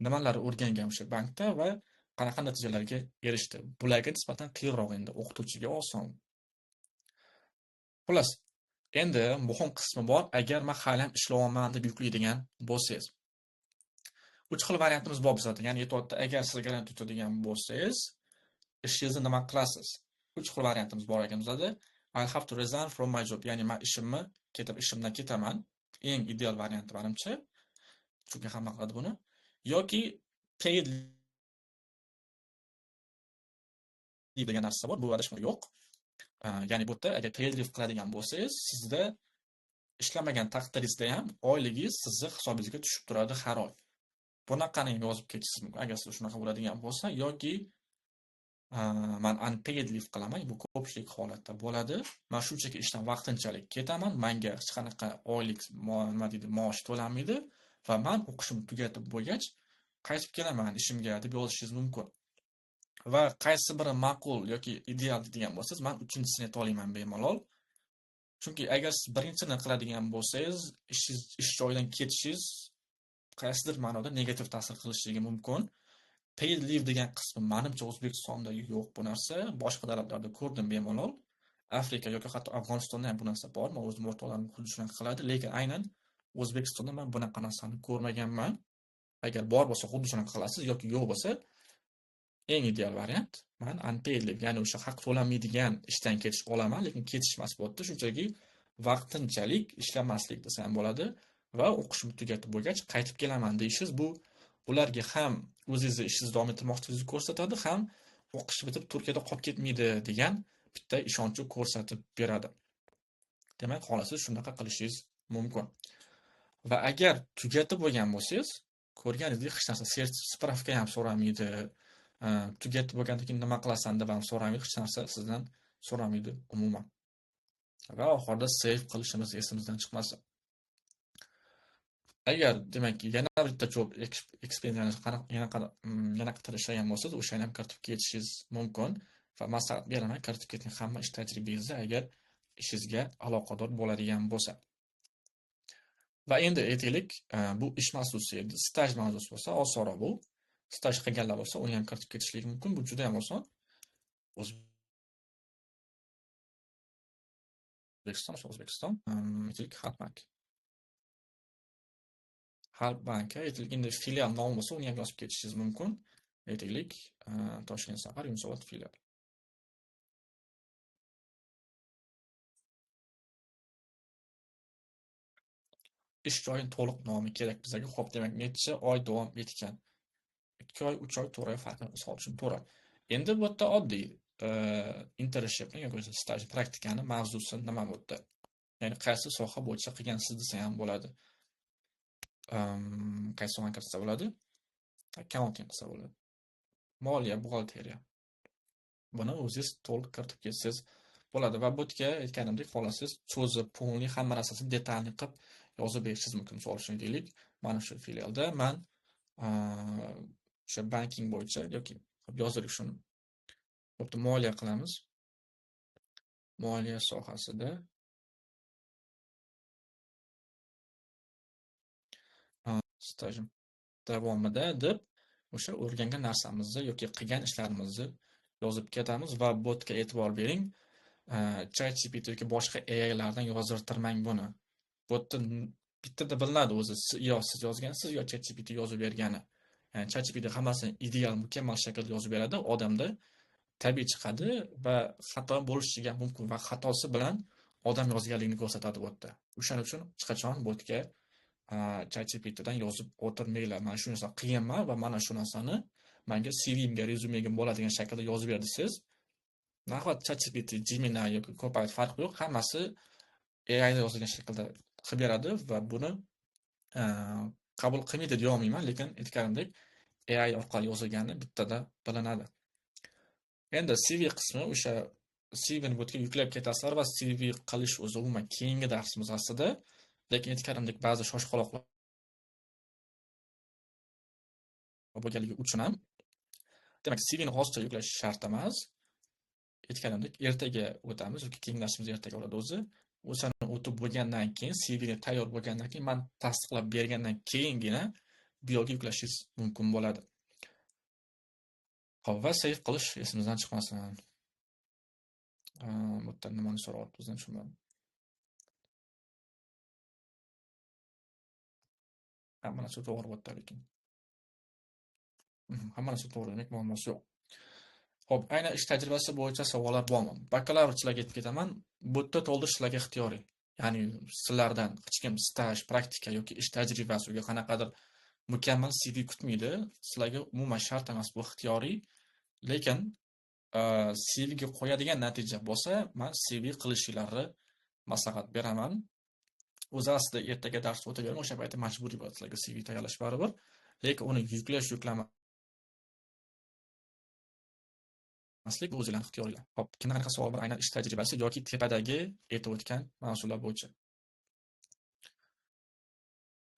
Nimalar o'rgangan o'sha bankda va qanaqa natijalarga erishdi. Bularga nisbatan qiyinroq, endi o'qituvchiga oson. Xullas, endi muhim qismi bor. Agar men hali ham ishlayapman deb yuklaydigan bo'lsangiz, 3 xil variantimiz bor bizda. Ya'ni aytayotdi, agar siz garant tutadigan bo'lsangiz, ishingizni nima qilasiz? 3 xil variantimiz bor ekan bizda. I'll have to resign from my job. Ya'ni men ishimdan ketaman. Eng ideal varianti menimcha. Chunki hamma qiladi buni. Yoki paid leave degan narsa bor. Bu adashma yo'q. Ya'ni bu yerda agar paid leave qiladigan bo'lsangiz, sizda ishlamagan taqdiringizda ham oyligingiz sizni hisobingizga tushib turadi har oy. Bunaqani yozib ketishingiz mumkin agar siz shunaqa bo'ladigan bo'lsa, yoki men unpaid leave qilaman. Bu ko'pchilik holatda bo'ladi. Men shunchaki ishdan vaqtinchalik ketaman, menga hech qanaqa oylik maosh to'lanmaydi va men o'qishimni tugatib bo'lgach qaytib kelaman ishimga deb yozishingiz mumkin. Va qaysi biri ma'qul yoki ideal degan bo'lsangiz, men 3-chisini ayta olaman bemalol. Chunki agar siz birinchisini qiladigan bo'lsangiz, ish joyidan ketishingiz qaysidir ma'noda negativ ta'sir qilishligi mumkin. Paid leave degan qismi menimcha O'zbekistonda yo'q bu narsa. Boshqa davlatlarda ko'rdim bemalol. Afrika yoki hatto Afg'onistonda ham bu narsa bor. Men o'zim o'rtoqlarim xuddi shunaqa qiladi, lekin aynan O'zbekistonda men bunaqa narsani ko'rmaganman. Agar bor bo'lsa xuddi shunaqa qilasiz yoki yo'q bo'lsa, eng ideal variant men unpaid leave, ya'ni o'sha haq to'lanmaydigan ishdan ketish olaman, lekin ketish emas bu yerda, shunchaki vaqtinchalik ishlamaslik desa ham bo'ladi va o'qishimni tugatib bo'lgach qaytib kelaman deyishingiz, bu ularga ham o'zingizni ishingizni davom ettirmoqchiligingizni ko'rsatadi, ham o'qish bitib Turkiyada qolib ketmaydi degan bitta ishonchni ko'rsatib beradi. Demak, xohlasangiz shunaqa qilishingiz mumkin. Va agar tugatib bo'lgan bo'lsangiz, ko'rganingizdek hech narsa spravka ham so'ramaydi. Tugatib bo'lgandan keyin nima qilasan deb ham so'ramaydi, hech narsa sizdan so'ramaydi umuman. Va oxirida save qilishimiz esimizdan chiqmasa. Agar demak yana bitta job experience yana qayta ishlagan bo'lsangiz, o'shani ham kiritib ketishingiz mumkin va maslahat beraman, kiritib ketgan hamma ish tajribangizni agar ishingizga aloqador bo'ladigan bo'lsa. Va endi aytaylik, bu ish mavzusi edi. Staj mavzusi bo'lsa osonroq bu. Staj qilganlar bo'lsa, uni ham kiritib ketishligi mumkin. Bu juda ham oson. O'zbekiston, aytaylik Xalq banki, aytaylik endi filial nomi bo'lsa, uni ham yozib ketishingiz mumkin. Aytaylik, Toshkent shahar Yunusobod filial. Ish joyi to'liq nomi kerak bizga. Xo'p, demak, necha oy davom etgan? 2 oy, 3 oy, 4 oy farqini misol uchun 4 oy. Endi bu yerda oddiy internshipni yoki staj praktikani mavzusi nima bu yerda? Ya'ni qaysi soha bo'yicha qilgansiz desa ham bo'ladi. Qaysi sohani kiritsa bo'ladi? Accounting desa bo'ladi. Moliya, buxgalteriya. Buni o'zingiz to'liq kiritib ketsangiz bo'ladi va bu yerga aytganimdek, xohlasangiz cho'zib, polni hamma narsasini detalli qilib yozib berishingiz mumkin. Misol uchun deylik, mana shu filialda men o'sha banking bo'yicha yoki yozdik shuni. Bo'pti, moliya qilamiz. Moliya sohasida stajim davomida deb o'sha o'rgangan narsamizni yoki qilgan ishlarimizni yozib ketamiz va botga e'tibor bering. ChatGPT yoki boshqa AI'lardan yozdirtirmang buni. Botda bittada bilinadi o'zi yo siz yozgansiz yo ChatGPT yozib bergani. Ya'ni ChatGPT hammasini ideal, mukammal shaklda yozib beradi, odamda tabiiy chiqadi va xato bo'lishiga mumkin va xatosi bilan odam yozganligini ko'rsatadi botda. O'shaning uchun hech qachon botga ChatGPTdan yozib o'tirmanglar. Mana shu narsa qiyinman va mana shu narsani menga CV'mga, rezyumega bo'ladigan shaklda yozib ber desiz. Nahot ChatGPT, Gemini yoki Copilot farqi yo'q, hammasi AI da yozilgan shaklda qilib beradi va buni qabul qilmaydi deya olmayman, lekin aytganimdek AI orqali yozilgani bittada bilinadi. Endi CV qismi o'sha CVni botga yuklab ketasizlar va CV qilish o'zi umuman keyingi darsimiz aslida, lekin aytganimdek ba'zi shoshqaloqlar bo'lganligi uchun ham demak CVni hozircha yuklash shart emas. Aytganimdek ertaga o'tamiz yoki keyingi darsimiz ertaga bo'ladi o'zi. O'shani o'tib bo'lgandan keyin CVni tayyor bo'lgandan keyin men tasdiqlab bergandan keyingina bu yerga yuklashingiz mumkin bo'ladi. Xo'p, va save qilish esimizdan chiqmasin. Bu yerda nimani so'rayapti bizdan tushunmadim. Hamma narsa to'g'ri bo'ldi lekin. Hamma narsa to'g'ri, demak muammosi yo'q. Xo'p, aynan ish tajribasi bo'yicha savollar bormi? Bakalavrichilarga aytib ketaman. Bu yerda to'ldirish sizlarga ixtiyoriy. Ya'ni sizlardan hech kim staj, praktika yoki ish tajribasi yoki qanaqadir mukammal CV kutmaydi. Sizlarga umuman shart emas, bu ixtiyoriy. Lekin CV ga qo'yadigan natija bo'lsa, men CV qilishinglarni maslahat beraman. O'zi aslida ertaga dars o'taverib, o'sha paytda majburiy bo'ladi sizlarga CV tayyorlash baribir. Lekin uni yuklamaslik o'zingizlar ixtiyoringlar. Xo'p, kimda qanaqa savol bor aynan ish tajribasi yoki tepadagi aytib o'tgan mavzular bo'yicha?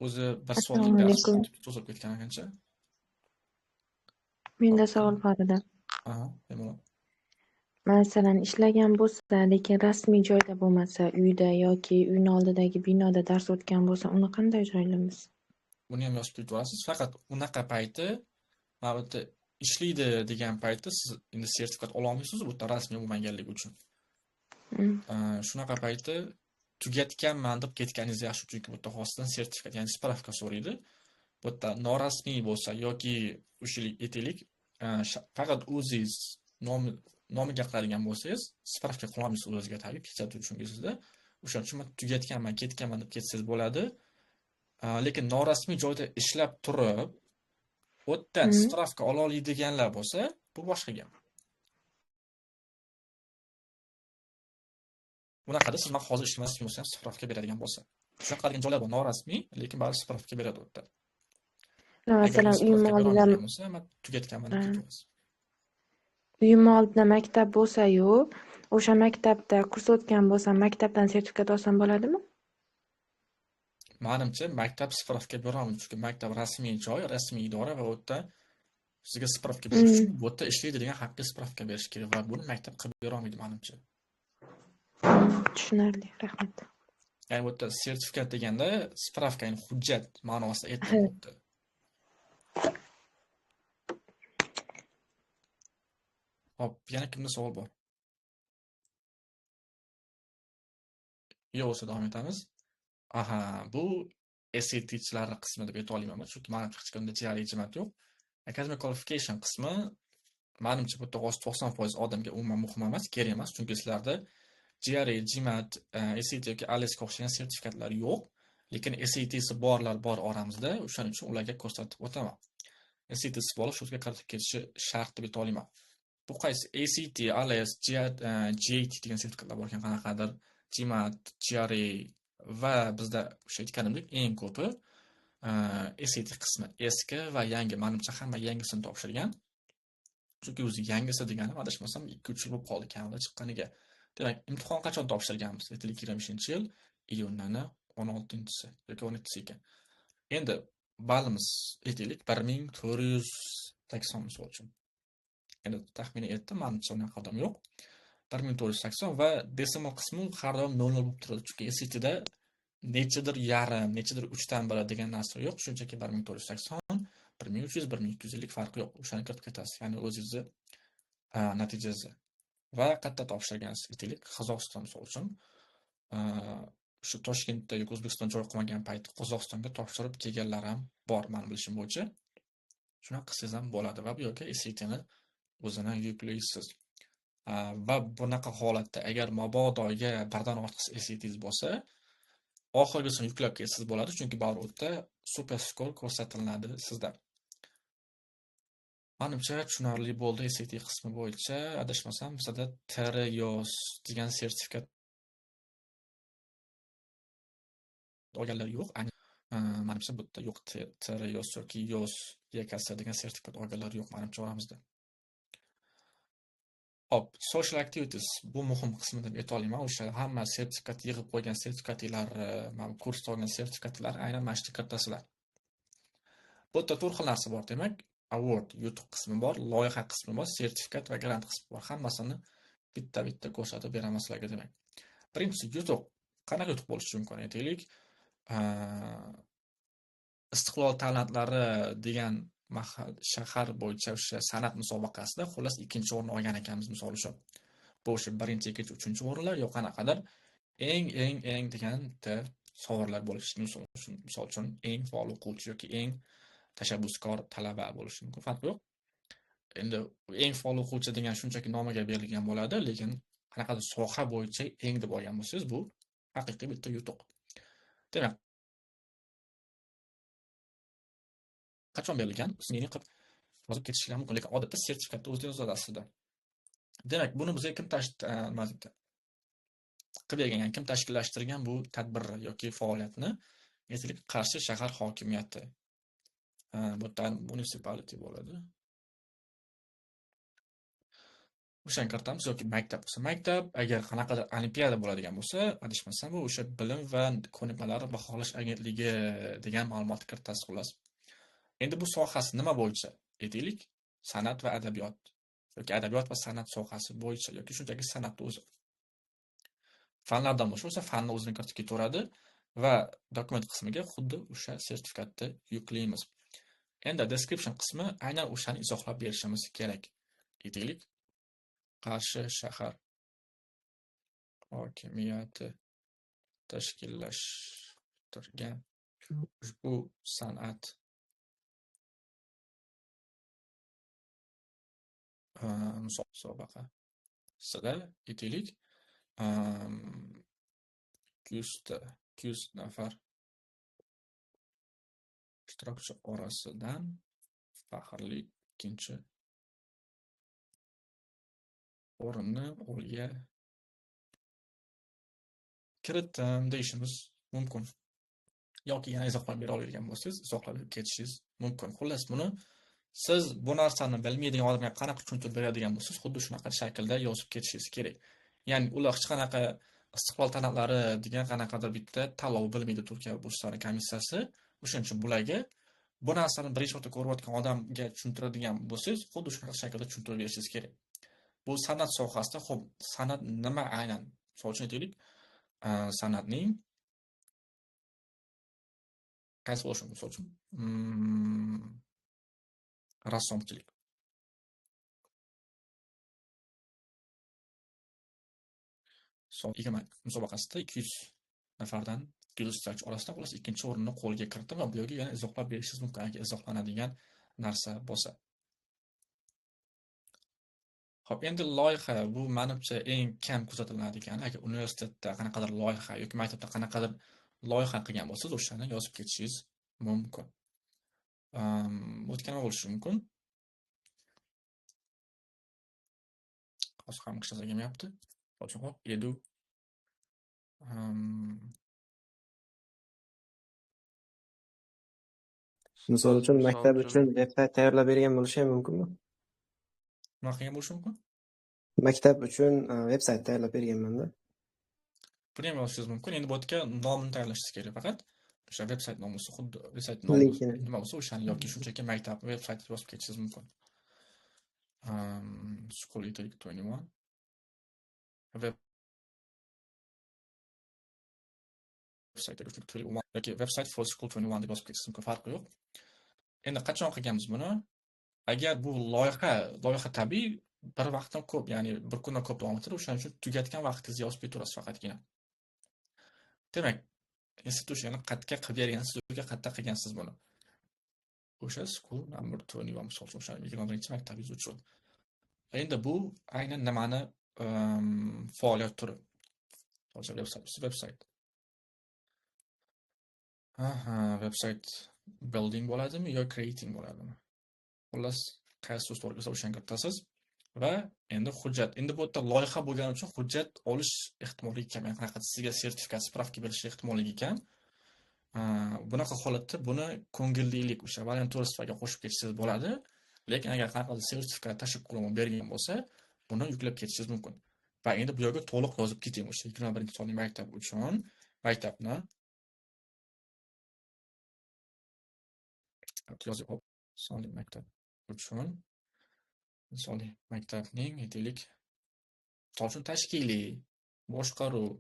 O'zi bir soatlik dars cho'zib ketgan ekancha. Menda savol bor edi. Bemalol. Masalan, ishlagan bo'lsa, lekin rasmiy joyda bo'lmasa, uyda yoki uyni oldidagi binoda dars o'tgan bo'lsa, uni qanday joylaymiz? Buni ham yozib ketasiz. Faqat unaqa payti, mana bu yerda ishlaydi degan paytda siz endi sertifikat ola olmaysiz, bu yerda rasmiy bo'lmaganligi uchun. Shunaqa payti tugatganman deb ketganingiz yaxshi, chunki bu yerda xosdan sertifikat, ya'ni spravka so'raydi. Bu yerda norasmiy bo'lsa yoki o'shalik aytaylik, faqat o'zingiz nomiga qiladigan bo'lsangiz, spravka qila olmaysiz o'zingizga tabiiy pechat uchungizda. O'shaning uchun tugatganman, ketganman deb ketsangiz bo'ladi. Lekin norasmiy joyda ishlab turib, o'tdan spravka ola oladiganlar bo'lsa, bu boshqa gap. Bunaqada siz men hozir ishlamasdan bo'lsa ham spravka beradigan bo'lsa. Shunaqa qiladigan joylar bor, norasmiy, lekin baribir spravka beradi o'tda. Masalan, uyim oldida tugatganman deb ketasiz. Uyim oldida maktab bo'lsa-yu, o'sha maktabda kurs o'tgan bo'lsam, maktabdan sertifikat olsam bo'ladimi? Menimcha maktab spravka bera olmaydi, chunki maktab rasmiy joy, rasmiy idora va u yerda sizga spravka berish uchun bu yerda ishlaydi degan haqqi spravka berish kerak va buni maktab qilib bera olmaydi menimcha. Tushunarli, rahmat. Ya'ni bu yerda sertifikat deganda spravka, ya'ni hujjat ma'nosida aytilyapti. Hop, yana kimda savol bor? Yo'q, bo'lsa davom etamiz. Aha, bu SAT'chilar qismi deb ayta olmayman, chunki mani hech qanday jariy jimat yo'q. Academic qualification qismi menimcha bu yerda 90% odamga umuman muhim emas, kerak emas, chunki sizlarda GRE, GMAT, SAT yoki ALESga o'xshagan sertifikatlar yo'q, lekin SAT'si borlar bor oramizda, o'shaning uchun ularga ko'rsatib o'taman. SAT'si bo'lib, shuga kiritib ketishi shart deb ayta olmayman. Bu qaysi ACT, ALES, GAT degan sertifikatlar bor ekan qanaqadir, GMAT, GRE va bizda o'sha aytganimdek eng ko'pi SAT qismi eski va yangi, menimcha hamma yangisini topshirgan. Chunki o'zi yangisi degani adashmasam 2-3 yil bo'lib qoldi kamida chiqqaniga. Demak, imtihon qachon topshirganmiz? Aytaylik 20-yil iyunning 16-si yoki 17-si ekan. Endi ballimiz aytaylik 1480 misol uchun. Endi taxminiy aytdim, menimcha unaqa qadam yo'q. 1480 va desimal qismi har doim 00 bo'lib turadi. Chunki SAT'da nechadir yarim, nechadir 3dan 1 degan narsa yo'q. Shunchaki 1480, 1300, 1250 lik farqi yo'q. O'shani kiritib ketasiz. Ya'ni o'zingizni natijasi. Va qayerda topshirgansiz? Aytaylik, Qozog'iston misol uchun. Shu Toshkentda yoki O'zbekiston joy qilmagan payt Qozog'istonga topshirib kelganlar ham bor, men bilishim bo'yicha. Shunaqa qilsangiz ham bo'ladi va bu yoki SAT'ni o'zini yuklaysiz. Va bunaqa holatda agar mabodoga birdan ortiq SAT'ingiz bo'lsa, oxirgisini yuklab kelsangiz bo'ladi, chunki baribir super skor ko'rsatiladi sizda. Menimcha tushunarli bo'ldi SAT qismi bo'yicha. Adashmasam, bizda TRYOS degan sertifikat olganlar yo'q. Menimcha bu yerda yo'q, TRYOS yoki YOS YKS degan sertifikat olganlar yo'q menimcha oramizda. Hop, social activities bu muhim qismi deb ayta olaman. O'sha hamma sertifikat yig'ib qo'ygan sertifikatlar, mana kursda olgan sertifikatlar aynan mana shu kirtasizlar. Bu yerda to'rt xil narsa bor, demak, award, yutuq qismi bor, loyiha qismi bor, sertifikat va grant qismi bor. Hammasini bitta-bitta ko'rsatib beraman sizlarga demak. Birinchisi yutuq. Qanaqa yutuq bo'lishi mumkin? Aytaylik, Istiqlol talantlari degan shahar bo'yicha o'sha san'at musobaqasida xullas 2-o'rin olgan ekanmiz misol uchun. Bu o'sha 1-chi, 2-chi, 3-chi o'rinlar yo'q qanaqadir eng degan sovrinlar bo'lishi mumkin. Misol uchun eng faol o'quvchi yoki eng tashabbuskor talaba bo'lishi mumkin, farqi yo'q. Endi eng faol o'quvchi degan shunchaki nomiga berilgan bo'ladi, lekin qanaqadir soha bo'yicha eng deb olgan bo'lsangiz, bu haqiqiy bitta yutuq. Demak, qachon berilgan? Ismini qilib yozib ketishinglar mumkin, lekin odatda sertifikatni o'zida yozadi aslida. Demak, buni bizga kim qilib kim tashkillashtirgan bu tadbirni yoki faoliyatni? Aytaylik, Qarshi shahar hokimiyati. Bu municipality bo'ladi. O'shani kiritamiz yoki maktab bo'lsa, maktab agar qanaqadir olimpiada bo'ladigan bo'lsa, adashmasam bu o'sha bilim va ko'nikmalarni baholash agentligi degan ma'lumotni kiritasiz xullas. Endi bu sohasi nima bo'yicha? Aytaylik, san'at va adabiyot yoki adabiyot va san'at sohasi bo'yicha yoki shunchaki san'at o'zi. Fanlardan bo'lsa, fanni o'zini kiritib ketaveradi va dokument qismiga xuddi o'sha sertifikatni yuklaymiz. Endi description qismi aynan o'shani izohlab berishimiz kerak. Aytaylik, Qarshi shahar hokimiyati tashkillashtirgan ushbu san'at musobaqasida aytaylik 200 nafar ishtirokchi orasidan faxrli ikkinchi o'rinni qo'lga kiritdim deyishimiz mumkin. Yoki yana izohlab bera oladigan bo'lsangiz, izohlab ketishingiz mumkin. Xullas, buni siz bu narsani bilmaydigan odamga qanaqa tushuntirib beradigan bo'lsangiz, xuddi shunaqa shaklda yozib ketishingiz kerak. Ya'ni ular hech qanaqa istiqlol talablari degan qanaqadir bitta tanlov bilmaydi Turkiya Bo'stonliq komissiyasi. O'shuning uchun bularga bu narsani birinchi marta ko'rayotgan odamga tushuntiradigan bo'lsangiz, xuddi shunaqa shaklda tushuntirib berishingiz kerak. Bu san'at sohasida, xo'p, san'at nima aynan? Misol uchun aytaylik, san'atning qaysi bo'lishi mumkin? Misol uchun, rassomchilik. Son 20 musobaqasida 200 nafardan 200 ishtirokchi orasida xullas ikkinchi o'rinni qo'lga kiritdim va bu yerga yana izohlab berishingiz mumkin agar izohlanadigan narsa bo'lsa. Xo'p, endi loyiha bu menimcha eng kam kuzatiladigan, agar universitetda qanaqadir loyiha yoki maktabda qanaqadir loyiha qilgan bo'lsangiz, o'shani yozib ketishingiz mumkin. O'tgan nima bo'lishi mumkin? Hozir ham qisqa kelmayapti. Hop, edu Misol uchun Misol maktab uchun- uchun veb-sayt tayyorlab bergan bo'lishi ham mumkinmi? nima qilgan bo'lishi mumkin? Maktab uchun veb-sayt tayyorlab berganman-da. Buni ham yozishingiz mumkin. Endi bu yerga nomini tayyorlashingiz kerak faqat. O'sha veb-sayt nomi bo'lsa, xuddi veb-sayt nomi Linkini. nima bo'lsa, o'shani yoki shunchaki maktab veb-sayti yozib ketishingiz mumkin. School Italy 21 website yoki website for school 21 deb yozib ketishingiz mumkin, farqi yo'q. Endi qachon qilganmiz buni? Agar bu loyiha tabiiy bir vaqtdan ko'p, ya'ni bir kundan ko'p davom etadi, o'shaning uchun tugatgan vaqtingizni yozib ketaverasiz faqatgina. Demak, institutni qayerga qilib bergansiz, yoki qayerda qilgansiz buni? O'sha school number 21 misol uchun o'sha 21-maktabingiz uchun. Endi bu aynan nimani faoliyat turi? Hozir website. Website building bo'ladimi yo creating bo'ladimi? Xullas, qaysi so'z to'g'ri kelsa o'shani kiritasiz va endi hujjat. Endi bu yerda loyiha bo'lgani uchun hujjat olish ehtimolligi kam, ya'ni qanaqa sizga sertifikat, spravka berish ehtimolligi kam. Bunaqa holatda buni ko'ngillilik o'sha volonter sifatida qo'shib ketishingiz bo'ladi. Lekin agar qanaqadir sertifikat tashkilotga bergan bo'lsa, buni yuklab ketishingiz mumkin. Va endi bu yerga to'liq yozib keting o'sha 21-sonli maktab uchun maktabni yozib sonli maktab uchun sonli maktabning aytaylik, misol uchun tashkiliy, boshqaruv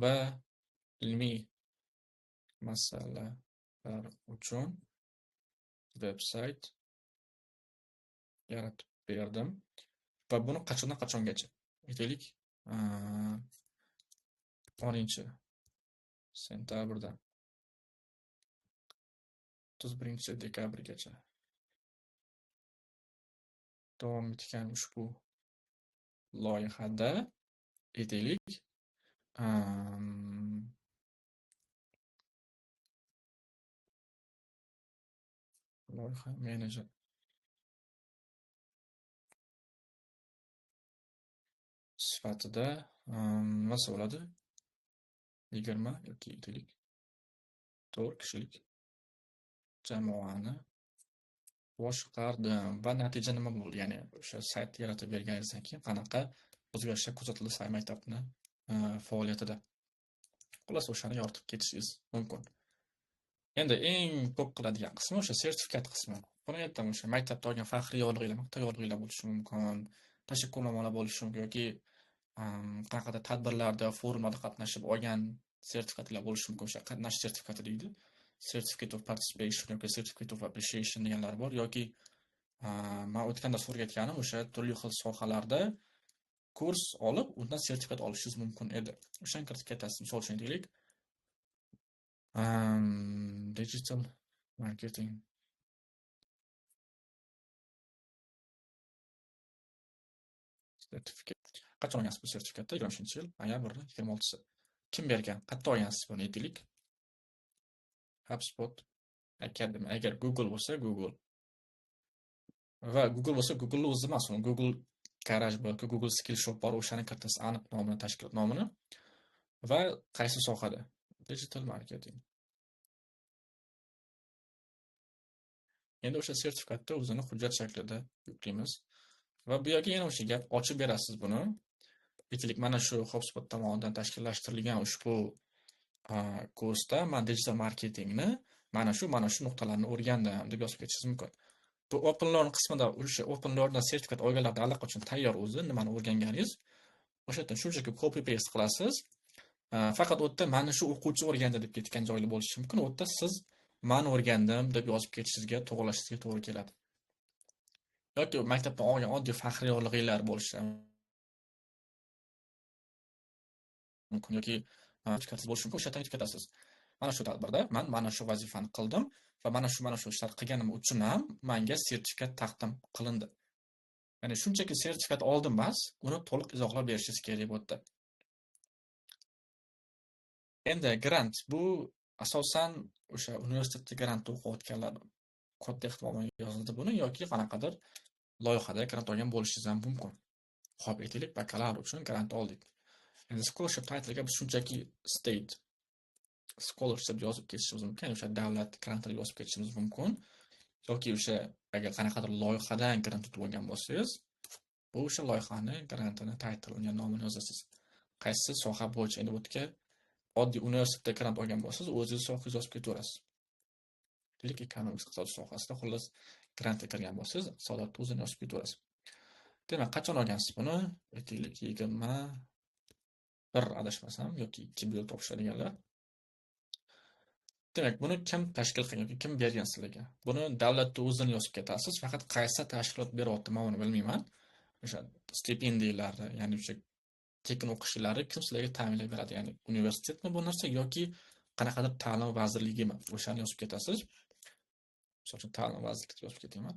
va ilmiy masalalar uchun veb-sayt yaratib berdim va buni qachondan qachongacha? Aytaylik, 10-sentabrdan 31-dekabrgacha davom etgan ushbu loyihada aytaylik, loyiha menejer sifatida nima bo'ladi? 20 yoki aytaylik 4 kishilik jamoani boshqardim va natija nima bo'ldi? Ya'ni o'sha sayt yaratib berganingizdan keyin qanaqa o'zgarishlar kuzatildi sayt maktabni faoliyatida? Xullas, o'shani yoritib ketishingiz mumkin. Endi eng ko'p qiladigan qismi o'sha sertifikat qismi. Buni aytdim, o'sha maktabda olgan faxriy yorlig'inglar, maqtov yorlig'inglar bo'lishi mumkin, tashakkurnomalar bo'lishi mumkin yoki qanaqadir tadbirlarda, forumlarda qatnashib olgan sertifikatlar bo'lishi mumkin. O'sha qatnashish sertifikati deydi. Certificate of Participation yoki Certificate of Appreciation deganlar bor yoki men o'tganda so'rayotganim o'sha turli xil sohalarda kurs olib, undan sertifikat olishingiz mumkin edi. O'shani kiritib ketasiz. Misol uchun aytaylik, digital marketing sertifikat. Qachon olgansiz bu sertifikatni? 20-yil, noyabr 26-si. Kim bergan? Qayerda olgansiz buni aytaylik? HubSpot Academy. Agar Google bo'lsa, Google. Va Google bo'lsa, Google'ni o'zi emas, Google Garage yoki Google Skill Shop bor, o'shani kiritasiz, aniq nomini, tashkilot nomini va qaysi sohada? Digital marketing. Endi o'sha sertifikatni o'zini hujjat shaklida yuklaymiz va bu yerga yana o'sha gap ochib berasiz buni. Aytaylik, mana shu HubSpot tomonidan tashkillashtirilgan ushbu kursda men digital marketingni mana shu nuqtalarni o'rgandim deb yozib ketishingiz mumkin. Bu Open Learn qismida o'sha Open Learn'dan sertifikat olganlarda allaqachon tayyor o'zi, nimani o'rganganingiz. O'sha yerdan shunchaki copy paste qilasiz. Faqat u yerda mana shu o'quvchi o'rgandi deb ketgan joylar bo'lishi mumkin. U yerda siz "Man o'rgandim" deb yozib ketishingizga, to'g'rilashingizga to'g'ri keladi. Yoki maktabdan olgan oddiy faxriy yorlig'inglar bo'lishi mumkin yoki sertifikatisiz bo'lishi mumkin. O'sha yerdan yetib ketasiz. Mana shu tadbirda man mana shu vazifani qildim va mana shu ishlarni qilganim uchun ham menga sertifikat taqdim qilindi. Ya'ni shunchaki sertifikat oldim emas, uni to'liq izohlab berishingiz kerak bu yerda. Endi grant bu asosan o'sha universitetda grantda o'qiyotganlar katta ehtimol bilan yozildi buni yoki qanaqadir loyihada grant olgan bo'lishingiz ham mumkin. Xo'p, aytaylik, bakalavr uchun grant oldik. Endi scholarship title'ga biz shunchaki state scholarship yozib ketishimiz mumkin, o'sha davlat grantini yozib ketishimiz mumkin. Yoki o'sha agar qanaqadir loyihadan grant yutib olgan bo'lsangiz, bu o'sha loyihani grantini title, nomini yozasiz. Qaysi soha bo'yicha endi o'tga oddiy universitetda grant olgan bo'lsangiz, o'zingiz sohangizni yozib ketaverasiz. Deylik, economics iqtisodiyot sohasida xullas grantga kirgan bo'lsangiz, iqtisodiyotni o'zini yozib ketaverasiz. Demak, qachon olgansiz buni? Aytaylik, 21 adashmasam yoki 2 yil topshiradiganlar. Demak, buni kim tashkil qilgan yoki kim bergan sizlarga? Buni davlatda o'zini yozib ketasiz, faqat qaysi tashkilot beryapti, men uni bilmayman. O'sha stipendiyalarni, ya'ni o'sha tekin o'qishlari kim sizlarga ta'minlab beradi? Ya'ni universitetmi bu narsa yoki qanaqadir ta'lim vazirligimi? O'shani yozib ketasiz. Misol uchun ta'lim vazirligi yozib ketayman.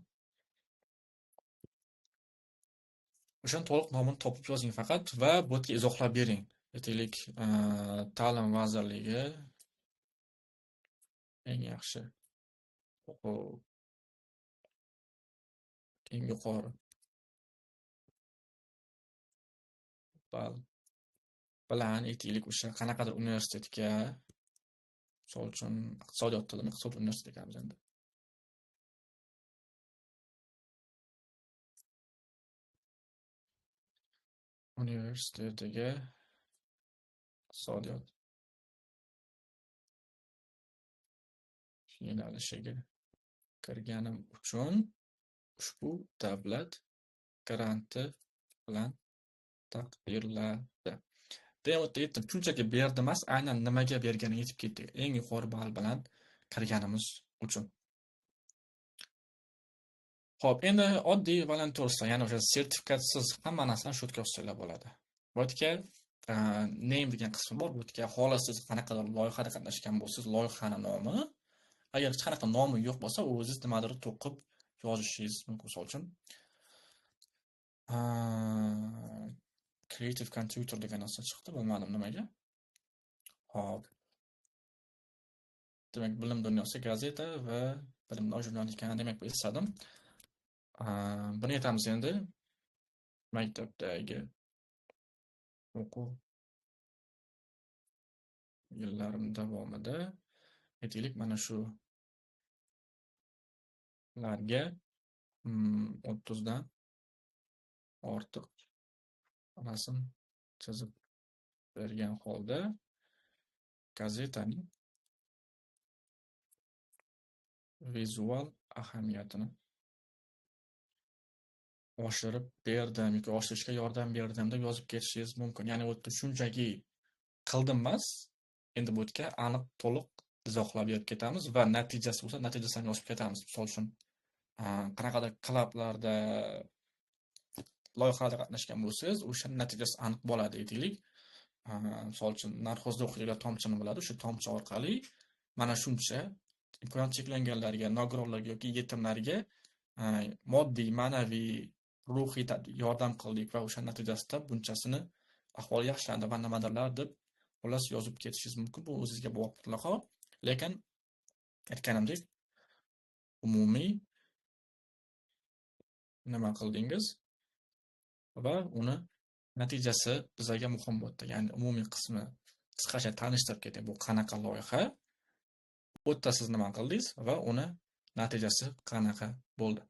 O'shani to'liq nomini topib yozing faqat va bu yerga izohlab bering. Aytaylik, ta'lim vazirligi eng yaxshi o'quv eng yuqori ball bilan aytaylik o'sha qanaqadir universitetga, misol uchun iqtisodiyot tilimi iqtisodiyot universitetiga endi. Universitetiga iqtisodiyot yo'nalishiga kirganim uchun ushbu davlat granti bilan taqdirlandi. Deyapti, shunchaki berdi emas, aynan nimaga berganini yetib ketdik. Eng yuqori ball bilan kirganimiz uchun. Xo'p, endi oddiy volontyorlar, ya'ni o'sha sertifikatsiz hamma narsani shu yerga yozsanglar bo'ladi. Bu yerga name degan qismi bor. Bu yerga xolos siz qanaqadir loyihada qatnashgan bo'lsangiz, loyihaning nomi. Agar hech qanaqa nomi yo'q bo'lsa, o'zingiz nimadir to'qib yozishingiz mumkin. Misol uchun Creative Contributor degan narsa chiqdi, bilmadim nimaga. Hop. Demak, bilim dunyosi gazeta va bilimdon jurnalistikani demak esladim. Buni aytamiz endi. Maktabdagi o'quv yillarim davomida aytaylik, mana shu larga 30 dan ortiq rasm chizib bergan holda gazetaning vizual ahamiyatini oshirib berdim yoki oshirishga yordam berdim deb yozib ketishingiz mumkin. Ya'ni o'tda shunchaki qildim emas, endi bu yerga aniq to'liq izohlab berib ketamiz va natijasi bo'lsa, natijasini yozib ketamiz. Misol uchun qanaqadir klublarda loyihalarda qatnashgan bo'lsangiz, o'sha natijasi aniq bo'ladi aytaylik. Misol uchun narxozda o'qiydigan tomchini biladi, o'sha tomchi orqali mana shuncha imkoniyati cheklanganlarga, nogironlarga yoki yetimlarga moddiy, ma'naviy, ruhiy yordam qildik va o'sha natijasida bunchasini ahvoli yaxshilandi va nimadirlar deb xullas yozib ketishingiz mumkin. Bu o'zingizga bog'liq mutlaqo. Lekin aytganimdek, umumiy nima qildingiz va uni natijasi bizga muhim bo'ldi. Ya'ni umumiy qismi qisqacha tanishtirib keting. Bu qanaqa loyiha? Bu yerda siz nima qildingiz va uni natijasi qanaqa bo'ldi?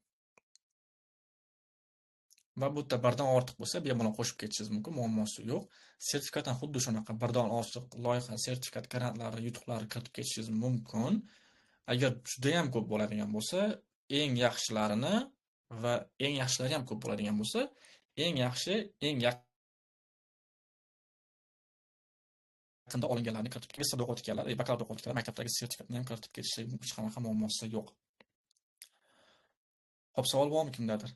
Va bu yerda birdan ortiq bo'lsa, bemalol qo'shib ketishingiz mumkin, muammosi yo'q. Sertifikatdan xuddi shunaqa birdan ortiq loyiha, sertifikat, grantlari, yutuqlari kiritib ketishingiz mumkin. Agar juda ham ko'p bo'ladigan bo'lsa, eng yaxshilarini va eng yaxshilari ham ko'p bo'ladigan bo'lsa, eng yaxshi, eng yaqinda olinganlarni kiritib, universitetda o'qiyotganlar, bakalavriat o'qiyotganlar maktabdagi sertifikatni ham kiritib ketishi hech qanaqa muammosi yo'q. Xo'p, savol bormi kimdadir?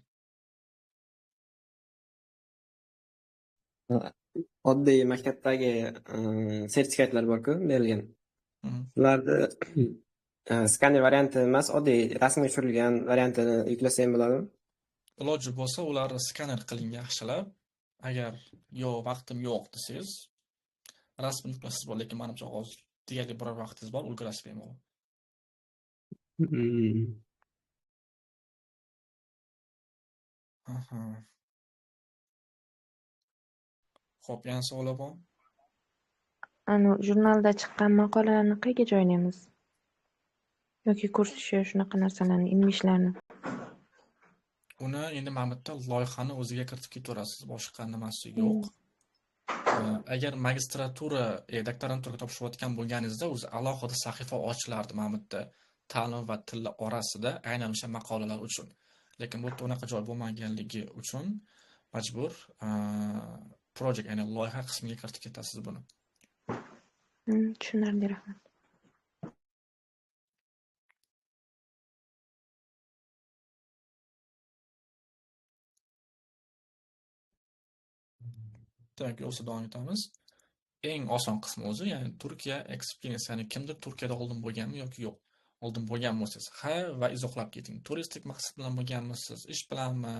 Oddiy maktabdagi sertifikatlar bor-ku, berilgan. Ularni skaner varianti emas, oddiy rasmga tushirilgan variantini yuklasam bo'ladimi? Iloji bo'lsa, ularni skaner qiling yaxshilab. Agar yo'q, vaqtim yo'q desangiz, rasmni yuklasiz bor, lekin menimcha hozir deyarli biror vaqtingiz bor, ulgurasiz bemalol. Aha. Xo'p, yana savollar bormi? Jurnalda chiqqan maqolalarni qayerga joylaymiz? Yoki kursicha shunaqa narsalarni, emishlarni. Uni endi mana bu yerda loyihani o'ziga kiritib ketaverasiz, boshqa nimasi yo'q. Agar magistratura, doktoranturaga topshirayotgan bo'lganingizda, o'zi alohida sahifa ochilardi mana bu yerda ta'lim va tillar orasida aynan o'sha maqolalar uchun. Lekin bu yerda unaqa joy bo'lmaganligi uchun majbur project, ya'ni loyiha qismiga kiritib ketasiz buni. Tushunarli, rahmat. Demak, o'sha davom etamiz. Eng oson qismi o'zi, ya'ni Turkiya experience, ya'ni kimdir Turkiyada oldin bo'lganmi yoki yo'q. Oldin bo'lgan bo'lsangiz, ha va izohlab keting. Turistik maqsad bilan bo'lganmisiz, ish bilanmi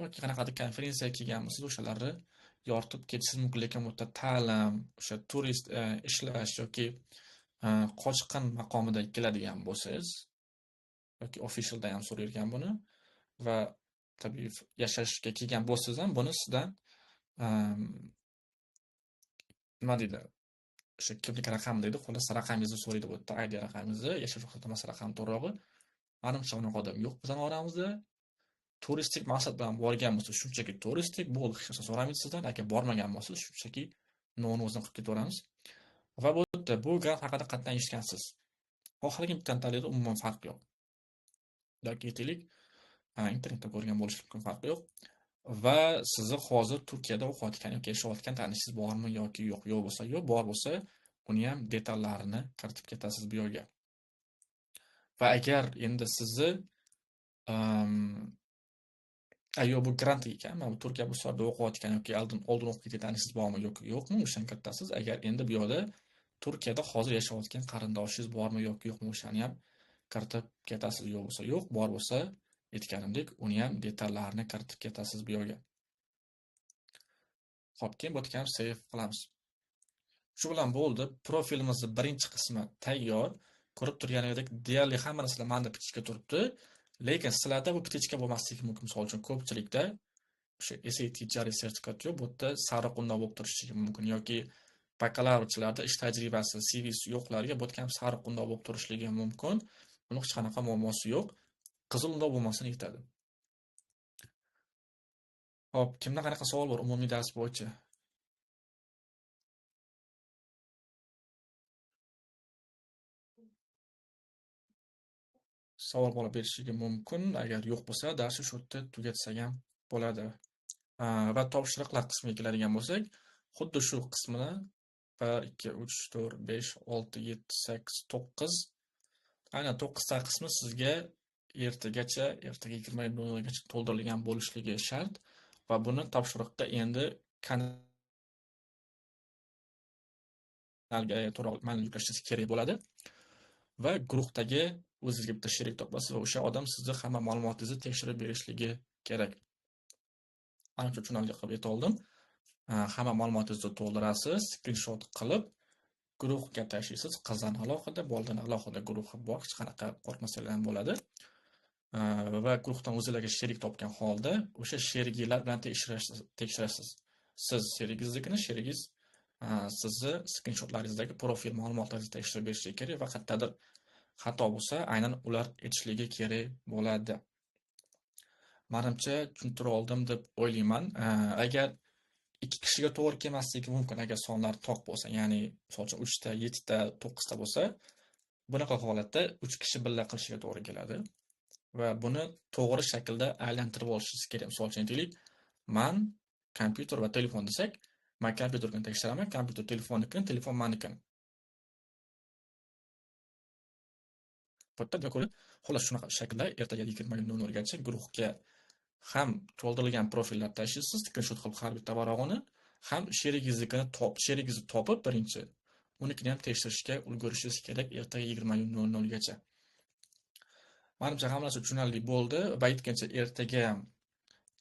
yoki qanaqadir konferensiyaga kelganmisiz, o'shalarni yoritib ketishingiz mumkin. Lekin bu yerda ta'lim, o'sha turist ishlash yoki qochqin maqomida keladigan bo'lsangiz yoki officialda ham so'raydigan buni va tabiiy yashashga kelgan bo'lsangiz ham buni sizdan nima deydi? O'sha kimlik raqami deydi, xullas raqamingizni so'raydi bu yerda, ID raqamingizni, yashash ruxsatnomasi raqami to'g'rirog'i. Menimcha unaqa odam yo'q bizning oramizda. Turistik maqsad bilan borgan bo'lsa, shunchaki turistik bo'ldi, hech narsa so'ramaydi sizdan. Agar bormagan bo'lsa, shunchaki nonni o'zini qilib ketaveramiz. Va bu yerda bu grant haqida qatdan eshitgansiz. Oxirgi imtihonlarda umuman farq yo'q. Yoki aytaylik, internetda ko'rgan bo'lishi mumkin, farqi yo'q. Va sizni hozir Turkiyada o'qiyotgan yoki yashayotgan tanishingiz bormi yoki yo'q? Yo'q bo'lsa, yo'q, bor bo'lsa, uni ham detallarini kiritib ketasiz bu yerga. Va agar endi sizni yo'q, bu grant ekan, mana bu Turkiya bu sohada o'qiyotgan yoki oldin o'qiyotgan tanishingiz bormi yoki yo'qmi, o'shani kiritasiz. Agar endi bu yerda Turkiyada hozir yashayotgan qarindoshingiz bormi yoki yo'qmi, o'shani ham kiritib ketasiz. Yo'q bo'lsa, yo'q, bor bo'lsa, aytganimdek, uni ham detallarini kiritib ketasiz bu yerga. Xo'p, keyin bu yerga ham save qilamiz. Shu bilan bo'ldi. Profilimizning birinchi qismi tayyor. Ko'rib turganingizdek, deyarli hamma narsalar menda bichishga turibdi. Lekin sizlarda bu bichishga bo'lmasligi mumkin. Misol uchun ko'pchilikda o'sha SAT jari sertifikati yo'q, bu yerda sariq undov bo'lib turishligi mumkin yoki bakalavriatchilarda ish tajribasi, CV'si yo'qlarga bu yerga ham sariq undov bo'lib turishligi mumkin. Buni hech qanaqa muammosi yo'q. Qizil undov bo'lmasini yetadi. Hop, kimda qanaqa savol bor umumiy dars bo'yicha? Savol bola berishligi mumkin. Agar yo'q bo'lsa, darsni shu yerda tugatsak ham bo'ladi. Va topshiriqlar qismiga keladigan bo'lsak, xuddi shu qismini 1 2 3 4 5 6 7 8 9 aynan 9 ta qismi sizga ertaga 20:00gacha to'ldirilgan bo'lishligi shart va buni topshiriqqa endi kanalga to'g'ri yuklashingiz kerak bo'ladi. Va guruhdagi o'zingizga bitta sherik topasiz va o'sha odam sizni hamma ma'lumotingizni tekshirib berishligi kerak. Ancha tushunarli qilib aytoldim. Hamma ma'lumotingizni to'ldirasiz, screenshot qilib guruhga tashlaysiz. Qizdan alohida, boladan alohida guruhi bor, hech qanaqa qo'rqmasanglar ham bo'ladi. Va guruhdan o'zingizga sherik topgan holda o'sha sheriginglar bilan tekshirasiz. Siz sherigingiznikini, sherigingiz sizni screenshotlaringizdagi profil ma'lumotlaringizni tekshirib berishligi kerak va qayerdadir xato bo'lsa, aynan ular aytishligi kerak bo'ladi. Menimcha tushuntira oldim deb o'ylayman. Agar 2 kishiga to'g'ri kelmasligi mumkin, agar sonlar to'q bo'lsa, ya'ni masalan 3 ta, 7 ta, 9 ta bo'lsa, bunaqa holatda 3 kishi birga qilishiga to'g'ri keladi. Va buni to'g'ri shaklda aylantirib olishingiz kerak. Masalan aytaylik, men kompyuter va telefon desak, Men kompyuterni tekshiraman, kompyuter telefonnikini, telefon menikini. Bu yerda ko'ring, xolos shunaqa shaklda ertaga 20:00 gacha guruhga ham to'ldirilgan profillar tashlaysiz, skrinshot qilib har bitta varog'ini, ham sherigingizni topib birinchi unikini ham tekshirishga ulgurishingiz kerak ertaga 20:00 gacha. Menimcha hammasi tushunarli bo'ldi. Va aytgancha ertaga ham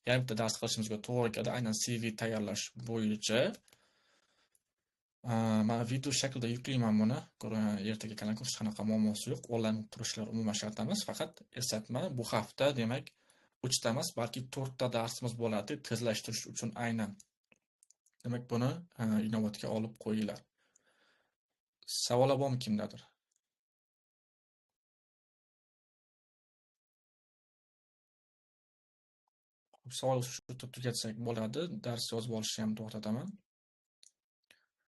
yana bitta dars qilishimizga to'g'ri keladi, aynan CV tayyorlash bo'yicha. Men video shaklida yuklayman buni. Ertaga kurs qanaqa muammosi yo'q. Onlayn turishlar umuman shart emas. Faqat eslatma, bu hafta demak 3 ta emas, balki 4 ta darsimiz bo'ladi tezlashtirish uchun aynan. Demak buni inobatga olib qo'yinglar. Savollar bormi kimdadir? Savol shu tugatsak bo'ladi. Dars yozib olishni ham to'xtataman.